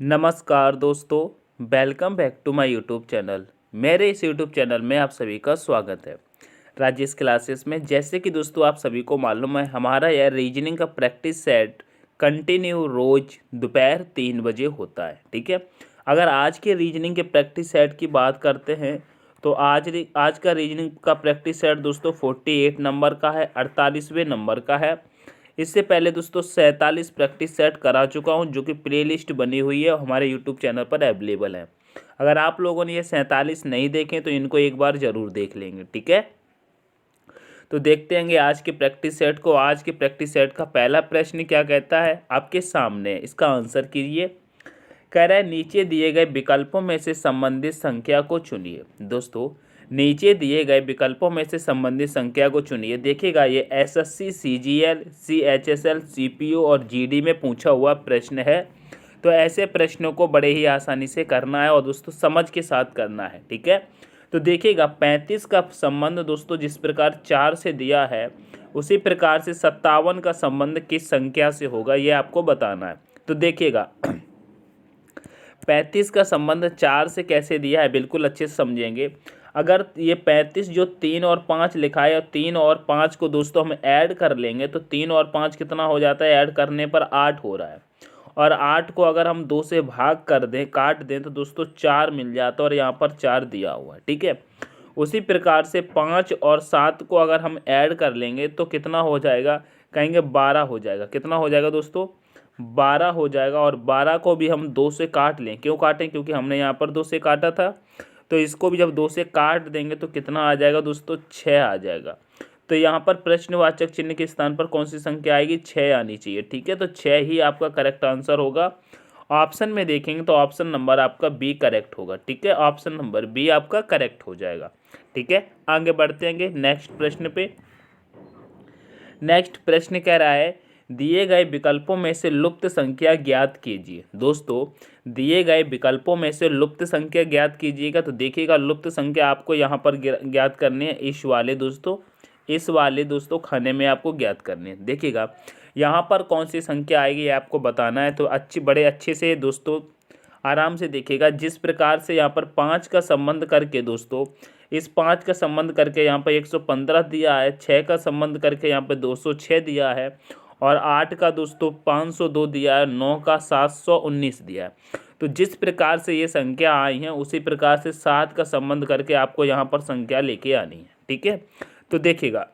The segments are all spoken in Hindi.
नमस्कार दोस्तों, welcome back to my YouTube channel. मेरे इस यूट्यूब चैनल में आप सभी का स्वागत है। राजेश क्लासेस में जैसे कि दोस्तों आप सभी को मालूम है, हमारा यह रीजनिंग का प्रैक्टिस सेट कंटिन्यू रोज दोपहर 3 बजे होता है। ठीक है, अगर आज के रीजनिंग के प्रैक्टिस सेट की बात करते हैं तो आज का रीजनिंग का प्रैक्टिस सेट दोस्तों 48 नंबर का है, 48वें नंबर का है। इससे पहले दोस्तों 47 प्रैक्टिस सेट करा चुका हूं, जो कि प्लेलिस्ट बनी हुई है हमारे यूट्यूब चैनल पर अवेलेबल है। अगर आप लोगों ने ये 47 नहीं देखे तो इनको एक बार ज़रूर देख लेंगे। ठीक है, तो देखते हैं आज के प्रैक्टिस सेट को। आज के प्रैक्टिस सेट का पहला प्रश्न क्या कहता है आपके सामने, इसका आंसर कीजिए। कह रहा है नीचे दिए गए विकल्पों में से संबंधित संख्या को चुनिए। दोस्तों, नीचे दिए गए विकल्पों में से संबंधित संख्या को चुनिए। देखिएगा, ये एसएससी, सीजीएल, सीएचएसएल, सीपीओ और जीडी में पूछा हुआ प्रश्न है। तो ऐसे प्रश्नों को बड़े ही आसानी से करना है और दोस्तों समझ के साथ करना है। ठीक है, तो देखिएगा 35 का संबंध दोस्तों जिस प्रकार 4 से दिया है, उसी प्रकार से 57 का संबंध किस संख्या से होगा, ये आपको बताना है। तो देखिएगा 35 का संबंध 4 से कैसे दिया है, बिल्कुल अच्छे से समझेंगे। अगर ये 35 जो 3 और 5 लिखा है, और 3 और 5 को दोस्तों हम ऐड कर लेंगे तो 3 और 5 कितना हो जाता है, ऐड करने पर 8 हो रहा है। और 8 को अगर हम 2 से भाग कर दें, काट दें, तो दोस्तों 4 मिल जाता है और यहाँ पर 4 दिया हुआ है। ठीक है, उसी प्रकार से 5 और 7 को अगर हम ऐड कर लेंगे तो कितना हो जाएगा, कहेंगे 12 हो जाएगा। कितना हो जाएगा दोस्तों, 12 हो जाएगा। और 12 को भी हम 2 से काट लें, क्यों काटें, क्योंकि हमने यहाँ पर 2 से काटा था। तो इसको भी जब 2 से काट देंगे तो कितना आ जाएगा दोस्तों, 6 आ जाएगा। तो यहाँ पर प्रश्नवाचक चिन्ह के स्थान पर कौन सी संख्या आएगी, 6 आनी चाहिए। ठीक है, तो 6 ही आपका करेक्ट आंसर होगा। ऑप्शन में देखेंगे तो ऑप्शन नंबर आपका बी करेक्ट होगा। ठीक है, ऑप्शन नंबर बी आपका करेक्ट हो जाएगा। ठीक है, आगे बढ़ते हैं नेक्स्ट प्रश्न पे। नेक्स्ट प्रश्न कह रहा है दिए गए विकल्पों में से लुप्त संख्या ज्ञात कीजिए। दोस्तों, दिए गए विकल्पों में से लुप्त संख्या ज्ञात कीजिएगा। तो देखिएगा लुप्त संख्या आपको यहाँ पर ज्ञात करनी है, इस वाले दोस्तों खाने में आपको ज्ञात करनी है। देखिएगा यहाँ पर कौन सी संख्या आएगी आपको बताना है। तो बड़े अच्छे से दोस्तों आराम से देखिएगा। जिस प्रकार से यहाँ पर 5 का संबंध करके दोस्तों, इस 5 का संबंध करके यहाँ पर 115 दिया है, 6 का संबंध करके यहाँ पर 206 दिया है, और 8 का दोस्तों 502 दिया है, 9 का 719 दिया है। तो जिस प्रकार से ये संख्या आई हैं, उसी प्रकार से 7 का संबंध करके आपको यहाँ पर संख्या लेके आनी है। ठीक है, तो देखिएगा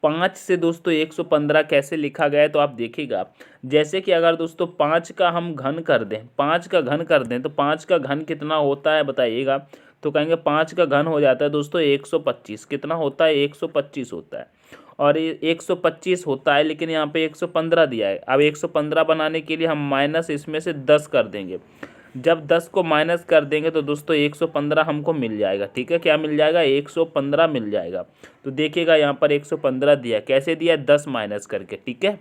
5 से दोस्तों 115 कैसे लिखा गया है, तो आप देखिएगा जैसे कि अगर दोस्तों 5 का हम घन कर दें, 5 का घन कर दें, तो 5 का घन कितना होता है बताइएगा। तो कहेंगे 5 का घन हो जाता है दोस्तों 125। कितना होता है, 125 होता है। और ये 125 होता है, लेकिन यहाँ पे 115 दिया है। अब 115 बनाने के लिए हम माइनस इसमें से 10 कर देंगे। जब 10 को माइनस कर देंगे तो दोस्तों 115 हमको मिल जाएगा। ठीक है, क्या मिल जाएगा, 115 मिल जाएगा। तो देखिएगा यहाँ पर 115 दिया, कैसे दिया, 10 माइनस करके। ठीक है,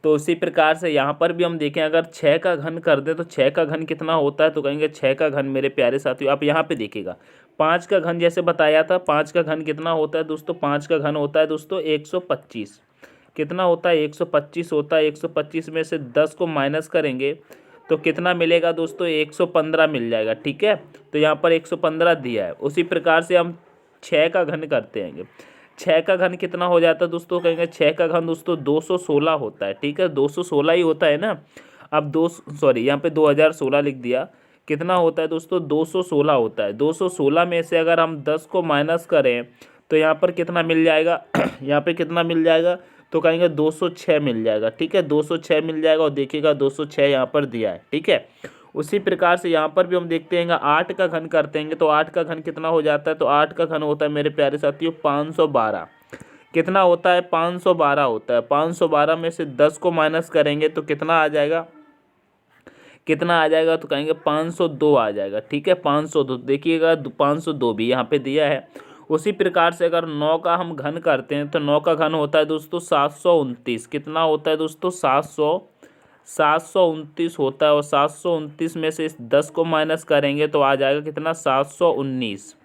तो उसी प्रकार से यहाँ पर भी हम देखें, अगर 6 का घन कर दें तो 6 का घन कितना होता है, तो कहेंगे 6 का घन मेरे प्यारे साथियों, आप यहाँ पे देखिएगा 5 का घन जैसे बताया था, 5 का घन कितना होता है दोस्तों, 5 का घन होता है दोस्तों 125। कितना होता है, 125 होता है। 125 में से 10 को माइनस करेंगे तो कितना मिलेगा दोस्तों, 115 मिल जाएगा। ठीक है, तो यहाँ पर 115 दिया है। उसी प्रकार से हम 6 का घन करते हैं। 6 का घन कितना हो जाता है दोस्तों, कहेंगे 6 का घन दोस्तों 216 होता है। ठीक है, 216 ही होता है ना। अब यहाँ पे 2016 लिख दिया। कितना होता है दोस्तों, 216 होता है। 216 में से अगर हम 10 को माइनस करें तो यहाँ पर कितना मिल जाएगा यहाँ पे कितना मिल जाएगा, तो कहेंगे 206 मिल जाएगा। ठीक है, 206 मिल जाएगा। और देखिएगा 206 यहाँ पर दिया है। ठीक है, उसी प्रकार से यहाँ पर भी हम देखते हैं 8 का घन करते हैं, तो 8 का घन कितना हो जाता है, तो 8 का घन होता है मेरे प्यारे साथियों 512। कितना होता है, 512 होता है। 512 में से 10 को माइनस करेंगे तो कितना आ जाएगा, तो कहेंगे 502 आ जाएगा। ठीक है, 502 देखिएगा, 502 भी यहाँ पे दिया है। उसी प्रकार से अगर 9 का हम घन करते हैं तो 9 का घन होता है दोस्तों 729। कितना होता है दोस्तों, 729 होता है। और 729 में से इस 10 को माइनस करेंगे तो आ जाएगा कितना, 719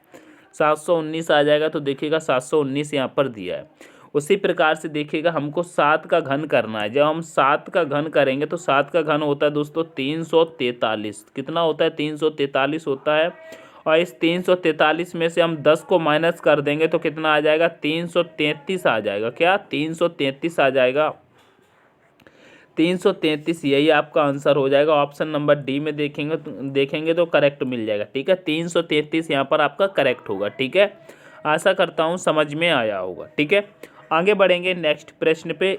आ जाएगा। तो देखिएगा 719 यहाँ पर दिया है। उसी प्रकार से देखिएगा हमको 7 का घन करना है। जब हम 7 का घन करेंगे तो 7 का घन होता है दोस्तों 343। कितना होता है? 343 होता है। और इस 343 में से हम 10 को माइनस कर देंगे तो कितना आ जाएगा? 333 आ जाएगा। क्या? 333 आ जाएगा। 333 यही आपका आंसर हो जाएगा। ऑप्शन नंबर डी में देखेंगे तो करेक्ट मिल जाएगा। ठीक है, 333 यहाँ पर आपका करेक्ट होगा। ठीक है, आशा करता हूँ समझ में आया होगा। ठीक है, आगे बढ़ेंगे नेक्स्ट प्रश्न पे।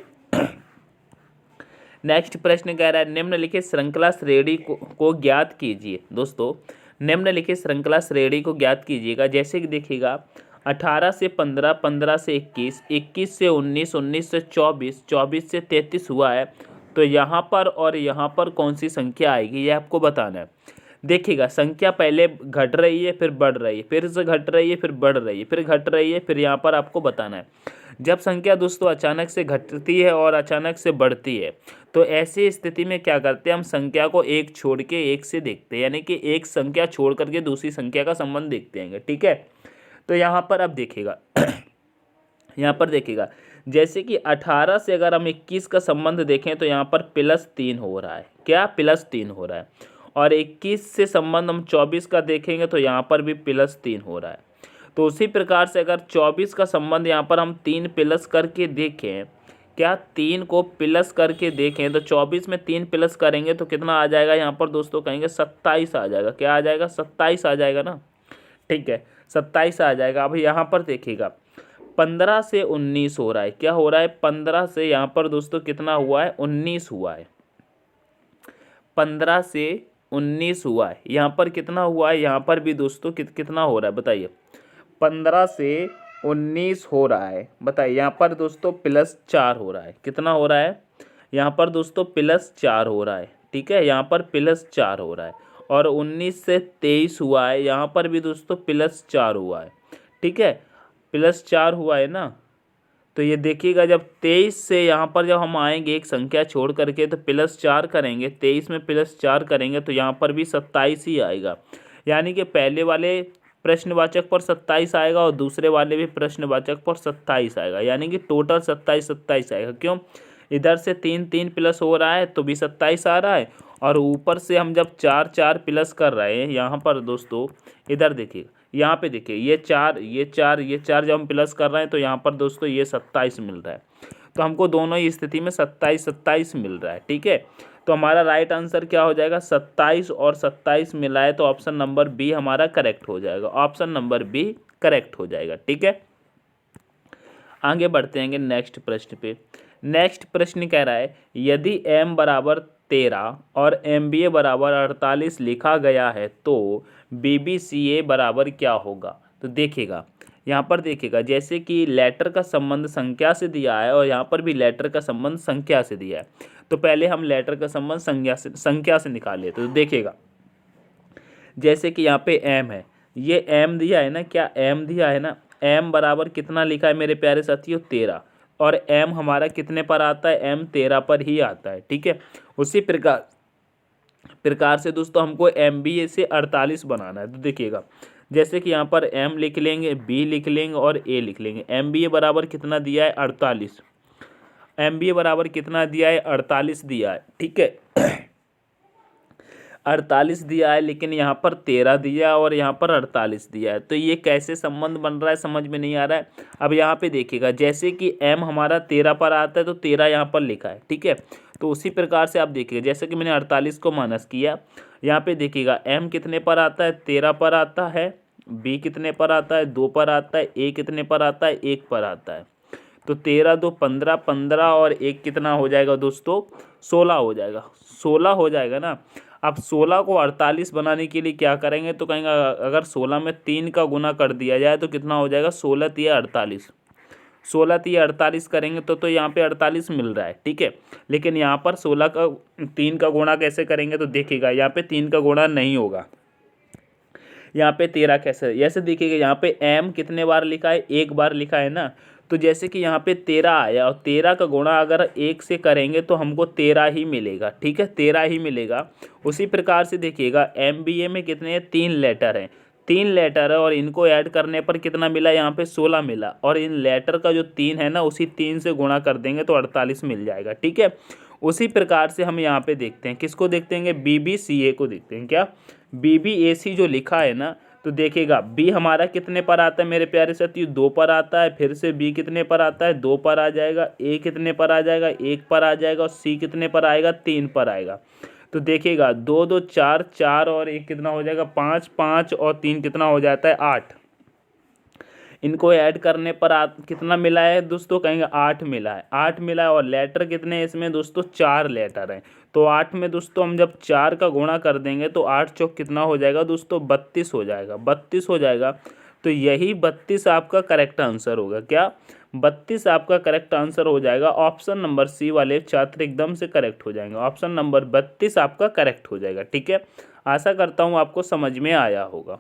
नेक्स्ट प्रश्न कह रहा है निम्नलिखित श्रृंखला श्रेणी को ज्ञात कीजिए। दोस्तों, निम्नलिखित श्रृंखला श्रेणी को ज्ञात कीजिएगा। जैसे कि देखिएगा 18 से 15, 15 से 21, 21 से 19, 19 से 24, 24 से 33 हुआ है। तो यहाँ पर और यहाँ पर कौन सी संख्या आएगी ये आपको बताना है। देखिएगा संख्या पहले घट रही है, फिर बढ़ रही है, फिर से घट रही है, फिर बढ़ रही है, फिर घट रही है, फिर यहाँ पर आपको बताना है। जब संख्या दोस्तों अचानक से घटती है और अचानक से बढ़ती है तो ऐसी स्थिति में क्या करते हैं, हम संख्या को एक छोड़ के एक से देखते हैं, यानी कि एक संख्या छोड़ करके दूसरी संख्या का संबंध देखते हैं। ठीक है, तो यहाँ पर अब देखिएगा यहाँ पर देखिएगा जैसे कि 18 से अगर हम 21 का संबंध देखें तो यहाँ पर +3 हो रहा है। क्या? +3 हो रहा है। और 21 से संबंध हम 24 का देखेंगे तो यहाँ पर भी +3 हो रहा है। तो उसी प्रकार से अगर 24 का संबंध यहाँ पर हम 3 प्लस करके देखें, क्या 3 को प्लस करके देखें तो 24 में 3 प्लस करेंगे तो कितना आ जाएगा? यहाँ पर दोस्तों कहेंगे 27 आ जाएगा। क्या आ जाएगा? 27 आ जाएगा ना। ठीक है, 27 आ जाएगा। अब यहाँ पर देखिएगा 15 से 19 हो रहा है। क्या हो रहा है? 15 से यहाँ पर दोस्तों कितना हुआ है? 19 हुआ है। 15 से 19 हुआ है। यहाँ पर कितना हुआ है? यहाँ पर भी दोस्तों कितना हो रहा है बताइए? 15 से 19 हो रहा है। बताइए, यहाँ पर दोस्तों +4 हो रहा है। कितना हो रहा है? यहाँ पर दोस्तों +4 हो रहा है। ठीक है, यहाँ पर +4 हो रहा है। और 19 से 23 हुआ है, यहाँ पर भी दोस्तों +4 हुआ है। ठीक है, +4 हुआ है ना। तो ये देखिएगा जब 23 से यहाँ पर जब हम आएंगे एक संख्या छोड़ करके तो +4 करेंगे, 23 में +4 करेंगे तो यहाँ पर भी 27 ही आएगा। यानी कि पहले वाले प्रश्नवाचक पर 27 आएगा और दूसरे वाले भी प्रश्नवाचक पर 27 आएगा, यानी कि टोटल 27 आएगा। क्यों? इधर से 3 प्लस हो रहा है तो भी 27 आ रहा है, और ऊपर से हम जब 4 प्लस कर रहे हैं यहाँ पर दोस्तों, इधर देखिए, यहाँ पे देखिए ये 4 जब हम प्लस कर रहे हैं तो यहाँ पर दोस्तों ये 27 मिल रहा है। तो हमको दोनों ही स्थिति में 27 मिल रहा है। ठीक है, तो हमारा राइट आंसर क्या हो जाएगा? 27 और 27 मिलाए तो ऑप्शन नंबर बी हमारा करेक्ट हो जाएगा। ऑप्शन नंबर बी करेक्ट हो जाएगा। ठीक है, आगे बढ़ते हैं नेक्स्ट प्रश्न पे। नेक्स्ट प्रश्न कह रहा है यदि m बराबर 13 और MBA बराबर 48 लिखा गया है तो BBCA बराबर क्या होगा? तो देखिएगा यहाँ पर देखिएगा जैसे कि लेटर का संबंध संख्या से दिया है और यहाँ पर भी लेटर का संबंध संख्या से दिया है। तो पहले हम लेटर का संबंध संख्या से निकाल लेते। तो देखिएगा जैसे कि यहाँ पे m है, ये m दिया है ना। क्या m दिया है ना? m बराबर कितना लिखा है मेरे प्यारे साथियों? 13। और m हमारा कितने पर आता है? m 13 पर ही आता है। ठीक है, उसी प्रकार से दोस्तों हमको MBA से 48 बनाना है। तो देखिएगा जैसे कि यहाँ पर m लिख लेंगे, b लिख लेंगे और a लिख लेंगे। MBA बराबर कितना दिया है? 48। MBA बराबर कितना दिया है? 48 दिया है। ठीक है, 48 दिया है, लेकिन यहाँ पर 13 दिया और यहाँ पर 48 दिया है। तो ये कैसे संबंध बन रहा है समझ में नहीं आ रहा है। अब यहाँ पे देखिएगा जैसे कि m हमारा 13 पर आता है तो 13 यहाँ पर लिखा है। ठीक है, तो उसी प्रकार से आप देखिएगा जैसे कि मैंने 48 को माइनस किया, यहाँ पे देखिएगा m कितने पर आता है? 13 पर आता है। b कितने पर आता है? 2 पर आता है। a कितने पर आता है? 1 पर आता है। तो 13 2 15, 15 और 1 कितना हो जाएगा दोस्तों? 16 हो जाएगा। 16 हो जाएगा ना। अब 16 को 48 बनाने के लिए क्या करेंगे? तो कहेंगे अगर 16 में 3 का गुना कर दिया जाए तो कितना हो जाएगा? 16 3 48। 16 3 48 करेंगे तो यहाँ पे 48 मिल रहा है। ठीक है, लेकिन यहाँ पर 16 का 3 का गुणा कैसे करेंगे? तो देखिएगा यहाँ पे 3 का गुणा नहीं होगा। यहाँ पे 13 कैसे? ऐसे देखिएगा यहाँ पे m कितने बार लिखा है? 1 बार लिखा है ना। तो जैसे कि यहाँ पे 13 आया और 13 का गुणा अगर 1 से करेंगे तो हमको 13 ही मिलेगा। ठीक है, 13 ही मिलेगा। उसी प्रकार से देखिएगा MBA में कितने हैं? 3 लेटर हैं। 3 लेटर है और इनको ऐड करने पर कितना मिला, यहाँ पे 16 मिला, और इन लेटर का जो 3 है ना उसी 3 से गुणा कर देंगे तो 48 मिल जाएगा। ठीक है, उसी प्रकार से हम यहाँ पे देखते हैं, किसको देखते हैं, BBCA को देखते हैं। क्या BBAC जो लिखा है ना, तो देखिएगा B हमारा कितने पर आता है मेरे प्यारे साथियों, 2 पर आता है। फिर से B कितने पर आता है, 2 पर आ जाएगा। A कितने पर आ जाएगा, 1 पर आ जाएगा। और C कितने पर आएगा, 3 पर आएगा। तो देखिएगा 2 2 4 4 और 1 कितना हो जाएगा, 5 5 और 3 कितना हो जाता है, 8। इनको ऐड करने पर कितना मिला है दोस्तों, कहेंगे 8 मिला है। 8 मिला है और लेटर कितने हैं इसमें दोस्तों, 4 लेटर हैं। तो 8 में दोस्तों हम जब 4 का गुणा कर देंगे तो 8 चौक कितना हो जाएगा दोस्तों, 32 हो जाएगा। 32 हो जाएगा, तो यही 32 आपका करेक्ट आंसर होगा। क्या 32 आपका करेक्ट आंसर हो जाएगा। ऑप्शन नंबर सी वाले छात्र एकदम से करेक्ट हो जाएंगे। ऑप्शन नंबर 32 आपका करेक्ट हो जाएगा। ठीक है, आशा करता हूँ आपको समझ में आया होगा।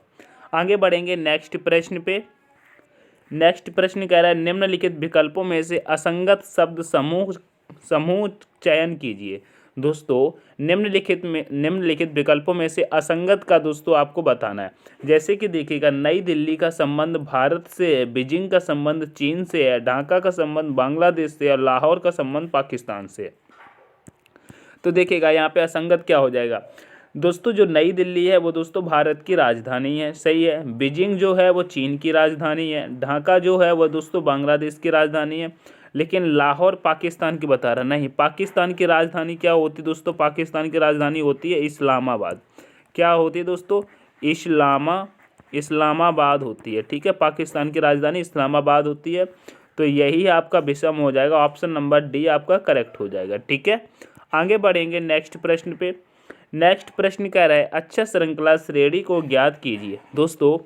आगे बढ़ेंगे नेक्स्ट प्रश्न पे। नेक्स्ट प्रश्न कह रहा है निम्नलिखित विकल्पों में से असंगत शब्द समूह चयन कीजिए। दोस्तों निम्नलिखित विकल्पों में से असंगत का दोस्तों आपको बताना है। जैसे कि देखिएगा, नई दिल्ली का संबंध भारत से है, बीजिंग का संबंध चीन से है, ढाका का संबंध बांग्लादेश से और लाहौर का संबंध पाकिस्तान से है। तो देखिएगा यहाँ पे असंगत क्या हो जाएगा दोस्तों, जो नई दिल्ली है वो दोस्तों भारत की राजधानी है, सही है। बीजिंग जो है वो चीन की राजधानी है। ढाका जो है वो दोस्तों बांग्लादेश की राजधानी है। लेकिन लाहौर पाकिस्तान की बता रहा नहीं। पाकिस्तान की राजधानी क्या होती है दोस्तों, पाकिस्तान की राजधानी होती है इस्लामाबाद। क्या होती है दोस्तों, इस्लामाबाद होती है। ठीक है, पाकिस्तान की राजधानी इस्लामाबाद होती है। तो यही आपका विषम हो जाएगा। ऑप्शन नंबर डी आपका करेक्ट हो जाएगा। ठीक है, आगे बढ़ेंगे नेक्स्ट प्रश्न पे। नेक्स्ट प्रश्न कह रहा है अक्षर श्रृंखला श्रेणी को ज्ञात कीजिए। दोस्तों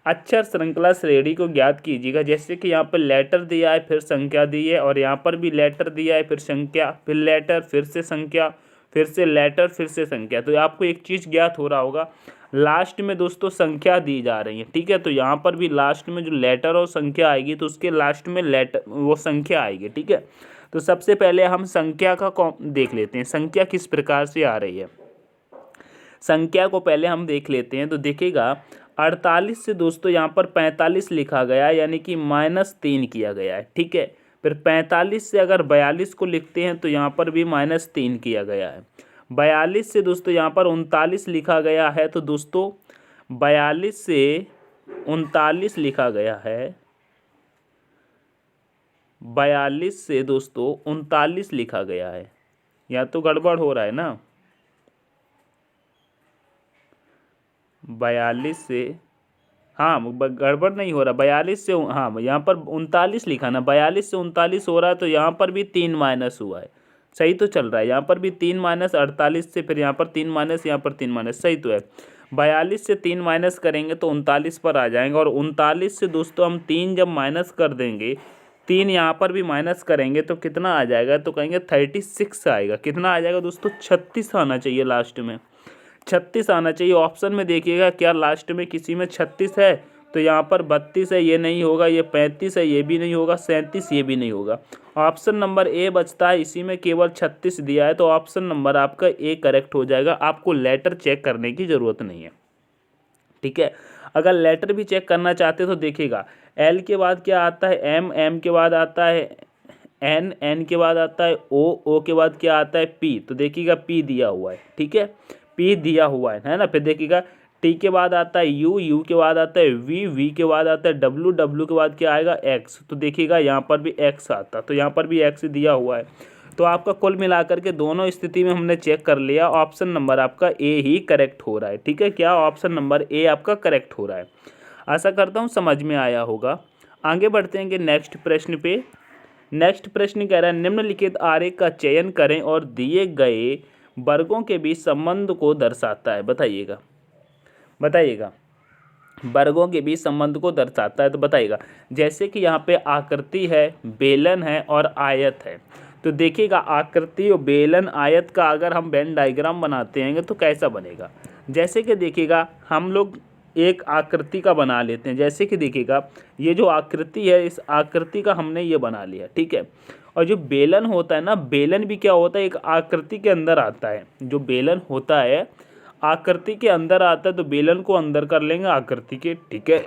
अक्षर श्रृंखला श्रेणी को ज्ञात कीजिएगा। जैसे कि यहाँ पर लेटर दिया है, फिर संख्या दी है, और यहाँ पर भी लेटर दिया है, फिर संख्या, फिर लेटर, फिर से संख्या, फिर से लेटर, फिर से संख्या। तो आपको एक चीज़ ज्ञात हो रहा होगा, लास्ट में दोस्तों संख्या दी जा रही है। ठीक है, तो यहाँ पर भी लास्ट में जो लेटर और संख्या आएगी तो उसके लास्ट में लेटर वो संख्या आएगी। ठीक है, तो सबसे पहले हम संख्या का देख लेते हैं, संख्या किस प्रकार से आ रही है। संख्या को पहले हम देख लेते हैं। तो देखिएगा 48 से दोस्तों यहाँ पर 45 लिखा गया है, यानी कि -3 किया गया है। ठीक है, फिर 45 से अगर 42 को लिखते हैं तो यहाँ पर भी -3 किया गया है। 42 से दोस्तों यहाँ पर 39 लिखा गया है, तो दोस्तों 42 से 39 लिखा गया है। 42 से दोस्तों 39 लिखा गया है। या तो गड़बड़ हो रहा है ना, 42 से, हाँ गड़बड़ नहीं हो रहा, 42 से, हाँ यहाँ पर 39 लिखा ना, 42 से 39 हो रहा है, तो यहाँ पर भी 3 माइनस हुआ है। सही तो चल रहा है, यहाँ पर भी 3 माइनस 48 से, फिर यहाँ पर 3 माइनस, यहाँ पर 3 माइनस, सही तो है। 42 से 3 माइनस करेंगे तो 39 पर आ जाएंगे, और 39 से दोस्तों हम 3 जब माइनस कर देंगे, 3 यहाँ पर भी माइनस करेंगे तो कितना आ जाएगा, तो कहेंगे 36 आएगा। कितना आ जाएगा दोस्तों, 36 आना चाहिए लास्ट में, 36 आना चाहिए। ऑप्शन में देखिएगा क्या लास्ट में किसी में 36 है, तो यहाँ पर 32 है, ये नहीं होगा। ये 35 है, ये भी नहीं होगा। 37, ये भी नहीं होगा। ऑप्शन नंबर ए बचता है, इसी में केवल 36 दिया है, तो ऑप्शन नंबर आपका ए करेक्ट हो जाएगा। आपको लेटर चेक करने की ज़रूरत नहीं है। ठीक है, अगर लेटर भी चेक करना चाहते तो देखिएगा एल के बाद क्या आता है, एम के बाद आता है एन के बाद आता है ओ के बाद क्या आता है, पी। तो देखिएगा पी दिया हुआ है। ठीक है, पी दिया हुआ है ना। फिर देखिएगा टी के बाद आता है यू के बाद आता है वी के बाद आता है डब्ल्यू के बाद क्या आएगा, एक्स। तो देखिएगा यहाँ पर भी एक्स आता, तो यहाँ पर भी एक्स दिया हुआ है। तो आपका कुल मिलाकर के दोनों स्थिति में हमने चेक कर लिया, ऑप्शन नंबर आपका ए ही करेक्ट हो रहा है। ठीक है, क्या ऑप्शन नंबर ए आपका करेक्ट हो रहा है। आशा करता हूँ समझ में आया होगा। आगे बढ़ते हैं कि नेक्स्ट प्रश्न पे। नेक्स्ट प्रश्न कह रहा है निम्नलिखित आरेख का चयन करें और दिए गए वर्गों के बीच संबंध को दर्शाता है। बताइएगा वर्गों के बीच संबंध को दर्शाता है, तो बताइएगा। जैसे कि यहाँ पे आकृति है, बेलन है और आयत है। तो देखिएगा आकृति और बेलन आयत का अगर हम वेन डायग्राम बनाते हैं तो कैसा बनेगा। जैसे कि देखिएगा हम लोग एक आकृति का बना लेते हैं। जैसे कि देखिएगा ये जो आकृति है, इस आकृति का हमने ये बना लिया। ठीक है, और जो बेलन होता है ना, बेलन भी क्या होता है, एक आकृति के अंदर आता है। जो बेलन होता है आकृति के अंदर आता है तो बेलन को अंदर कर लेंगे आकृति के, ठीक है।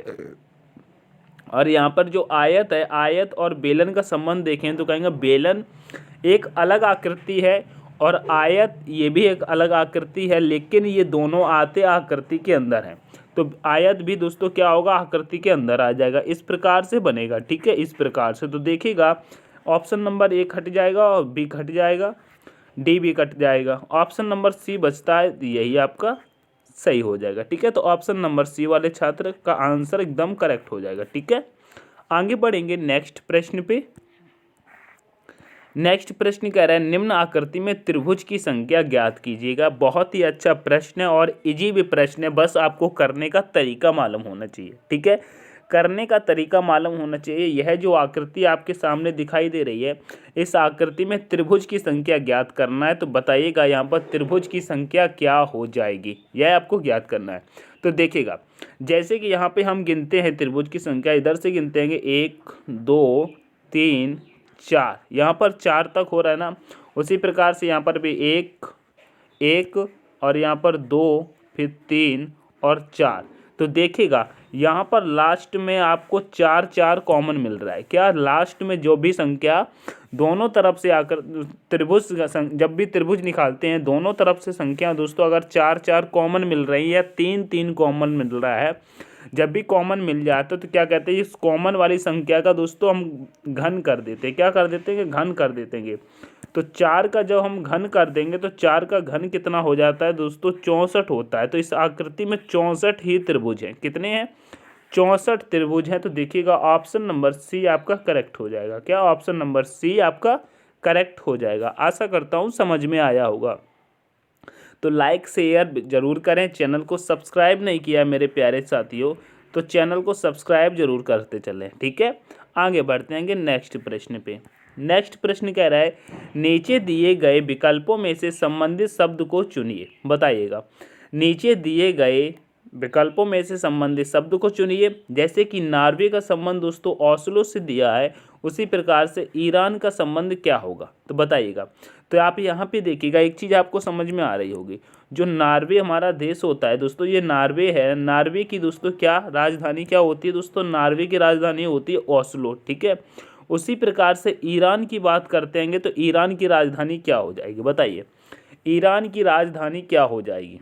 और यहाँ पर जो आयत है, आयत और बेलन का संबंध देखें तो कहेंगे बेलन एक अलग आकृति है और आयत ये भी एक अलग आकृति है, लेकिन ये दोनों आते आकृति के अंदर हैं। तो आयत भी दोस्तों क्या होगा, आकृति के अंदर आ जाएगा, इस प्रकार से बनेगा, ठीक है, इस प्रकार से। तो देखिएगा ऑप्शन नंबर ए हट जाएगा और बी हट जाएगा, डी भी कट जाएगा, ऑप्शन नंबर सी बचता है, यही आपका सही हो जाएगा, ठीक है। तो ऑप्शन नंबर सी वाले छात्र का आंसर एकदम करेक्ट हो जाएगा, ठीक है। आगे बढ़ेंगे नेक्स्ट प्रश्न पे। नेक्स्ट प्रश्न कह रहा है निम्न आकृति में त्रिभुज की संख्या ज्ञात कीजिएगा। बहुत ही अच्छा प्रश्न है और इजी भी प्रश्न है, बस आपको करने का तरीका मालूम होना चाहिए, ठीक है। करने का तरीका मालूम होना चाहिए। यह जो आकृति आपके सामने दिखाई दे रही है, इस आकृति में त्रिभुज की संख्या ज्ञात करना है। तो बताइएगा यहाँ पर त्रिभुज की संख्या क्या हो जाएगी, यह आपको ज्ञात करना है। तो देखिएगा जैसे कि यहाँ पे हम गिनते हैं त्रिभुज की संख्या, इधर से गिनते हैं 1 2 3 4, यहाँ पर 4 तक हो रहा है ना, उसी प्रकार से यहाँ पर भी 1 1 और यहाँ पर 2 फिर 3 और 4। तो देखिएगा यहाँ पर लास्ट में आपको 4 4 कॉमन मिल रहा है। क्या लास्ट में जो भी संख्या दोनों तरफ से आकर त्रिभुज, जब भी त्रिभुज निकालते हैं दोनों तरफ से संख्या दोस्तों अगर 4 4 कॉमन मिल रही है या 3 3 कॉमन मिल रहा है, जब भी कॉमन मिल जाता है तो क्या कहते हैं, इस कॉमन वाली संख्या का दोस्तों हम घन कर देते हैं। क्या कर देते हैं, घन कर देते हैं। तो 4 का जब हम घन कर देंगे तो 4 का घन कितना हो जाता है दोस्तों, 64 होता है। तो इस आकृति में 64 ही त्रिभुज हैं। कितने हैं, 64 त्रिभुज हैं। तो देखिएगा ऑप्शन नंबर सी आपका करेक्ट हो जाएगा। क्या, ऑप्शन नंबर सी आपका करेक्ट हो जाएगा। आशा करता हूँ समझ में आया होगा। तो लाइक शेयर जरूर करें। चैनल को सब्सक्राइब नहीं किया मेरे प्यारे साथियों तो चैनल को सब्सक्राइब जरूर करते चलें, ठीक है। आगे बढ़ते हैं नेक्स्ट प्रश्न पे। नेक्स्ट प्रश्न कह रहा है नीचे दिए गए विकल्पों में से संबंधित शब्द को चुनिए। बताइएगा नीचे दिए गए विकल्पों में से संबंधित शब्द को चुनिए। जैसे कि नॉर्वे का संबंध दोस्तों ओस्लो से दिया है, उसी प्रकार से ईरान का संबंध क्या होगा, तो बताइएगा। तो आप यहाँ पे देखिएगा एक चीज़ आपको समझ में आ रही होगी, जो नॉर्वे हमारा देश होता है दोस्तों, ये नॉर्वे है। नॉर्वे की दोस्तों क्या राजधानी क्या होती है दोस्तों, नॉर्वे की राजधानी होती है ओस्लो, ठीक है। उसी प्रकार से ईरान की बात करते हैं तो ईरान की राजधानी क्या हो जाएगी, बताइए। ईरान की राजधानी क्या हो जाएगी,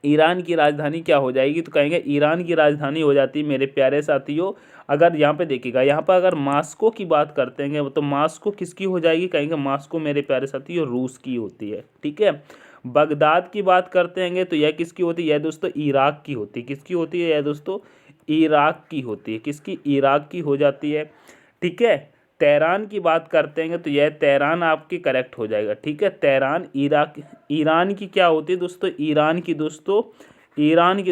ईरान की राजधानी क्या हो जाएगी, तो कहेंगे ईरान की राजधानी हो जाती है मेरे प्यारे साथियों। अगर यहाँ पे देखिएगा, यहाँ पर अगर मास्को की बात करते हैं तो मास्को किसकी हो जाएगी, कहेंगे मास्को मेरे प्यारे साथियों रूस की होती है, ठीक है। बगदाद की बात करते हैं तो यह किसकी होती है, यह दोस्तों इराक की होती है। किसकी होती है, यह दोस्तों इराक की होती है। किसकी, इराक की हो जाती है, ठीक है। तेहरान की बात करते हैं तो यह तेहरान आपकी करेक्ट हो जाएगा, ठीक है। तेहरान इराक, ईरान की क्या होती है दोस्तों, ईरान की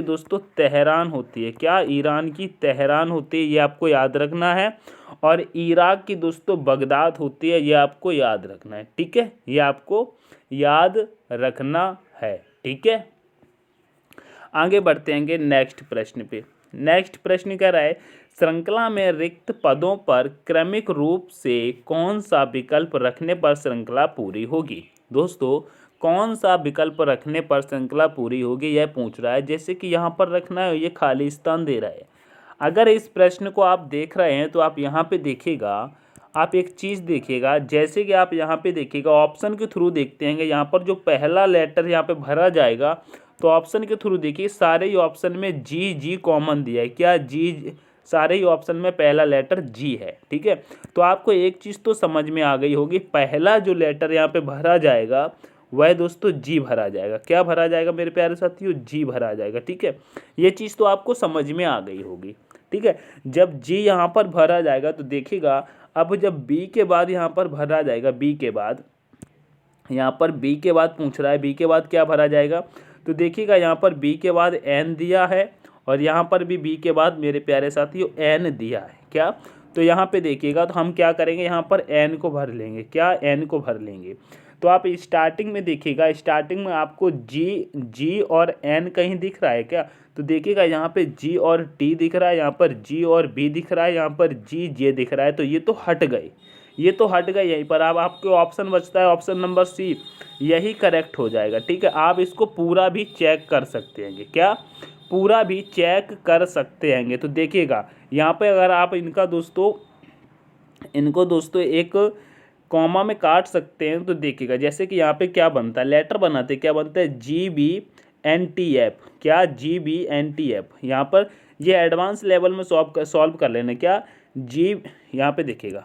दोस्तों तेहरान होती है। क्या, ईरान की तेहरान होती है, ये आपको याद रखना है। और इराक की दोस्तों बगदाद होती है, ये आपको याद रखना है, ठीक है। ये आपको याद रखना है, ठीक है। आगे बढ़ते हैं नेक्स्ट प्रश्न पे। नेक्स्ट प्रश्न कह रहा है श्रृंखला में रिक्त पदों पर क्रमिक रूप से कौन सा विकल्प रखने पर श्रृंखला पूरी होगी। दोस्तों कौन सा विकल्प रखने पर श्रृंखला पूरी होगी, यह पूछ रहा है। जैसे कि यहाँ पर रखना है, ये खाली स्थान दे रहा है। अगर इस प्रश्न को आप देख रहे हैं तो आप यहाँ पे देखिएगा, आप एक चीज़ देखिएगा। जैसे कि आप यहाँ पे देखिएगा ऑप्शन के थ्रू देखते हैं, यहाँ पर जो पहला लेटर यहाँ पे भरा जाएगा तो ऑप्शन के थ्रू देखिए सारे ही ऑप्शन में जी कॉमन दिया है। क्या, जी, सारे ही ऑप्शन में पहला लेटर जी है, ठीक है। तो आपको एक चीज़ तो समझ में आ गई होगी, पहला जो लेटर यहाँ पे भरा जाएगा वह दोस्तों जी भरा जाएगा। क्या भरा जाएगा मेरे प्यारे साथियों, जी भरा जाएगा, ठीक है। ये चीज़ तो आपको समझ में आ गई होगी, ठीक है। जब जी यहाँ पर भरा जाएगा तो देखिएगा, अब जब बी के बाद यहाँ पर भरा जाएगा, बी के बाद यहाँ पर बी के बाद पूछ रहा है, बी के बाद क्या भरा जाएगा, तो देखिएगा यहाँ पर बी के बाद एन दिया है और यहाँ पर भी बी के बाद मेरे प्यारे साथियों एन दिया है। क्या, तो यहाँ पे देखिएगा तो हम क्या करेंगे, यहाँ पर एन को भर लेंगे। क्या, एन को भर लेंगे। तो आप स्टार्टिंग में देखिएगा, स्टार्टिंग में आपको जी और एन कहीं दिख रहा है क्या, तो देखिएगा यहाँ पे जी और टी दिख रहा है, यहाँ पर जी और बी दिख रहा है, यहाँ पर जी जे दिख रहा है। तो ये तो हट गए, ये तो हट गया यहीं पर। अब आपके ऑप्शन बचता है ऑप्शन नंबर सी, यही करेक्ट हो जाएगा। ठीक है, आप इसको पूरा भी चेक कर सकते हैं, क्या पूरा भी चेक कर सकते हैं। तो देखिएगा यहाँ पे अगर आप इनको दोस्तों एक कॉमा में काट सकते हैं तो देखिएगा जैसे कि यहाँ पे क्या बनता है, लेटर बनाते क्या बनता है, GBNTF, क्या GBNTF। यहाँ पर ये एडवांस लेवल में सॉल्व कर लेना, क्या यहाँ पे देखिएगा,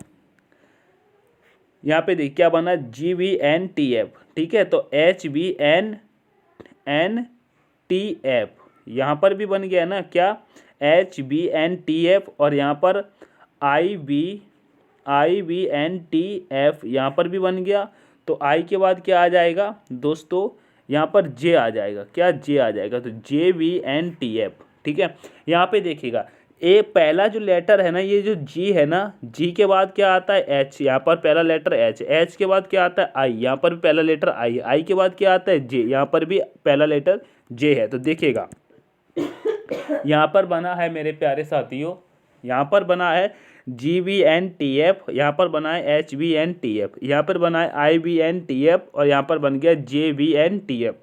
यहाँ पे देखिए क्या बना, GBNTF। ठीक है, तो HBNTF यहाँ पर भी बन गया ना, क्या HBNTF, और यहाँ पर IBNTF यहाँ पर भी बन गया। तो आई के बाद क्या आ जाएगा दोस्तों, यहाँ पर जे आ जाएगा, क्या जे आ जाएगा, तो JBNTF। ठीक है, यहाँ पे देखिएगा ए पहला जो लेटर है ना, ये जो जी है ना, जी के बाद क्या आता है एच, यहाँ पर पहला लेटर एच, एच के बाद क्या आता है आई, यहाँ पर भी पहला लेटर आई, आई के बाद क्या आता है जे, यहाँ पर भी पहला लेटर जे है। तो देखिएगा यहाँ पर बना है मेरे प्यारे साथियों, यहाँ पर बना है GBNTF, यहाँ पर बना है HBNTF, यहाँ पर बना है IBNTF, और यहाँ पर बन गया JBNTF।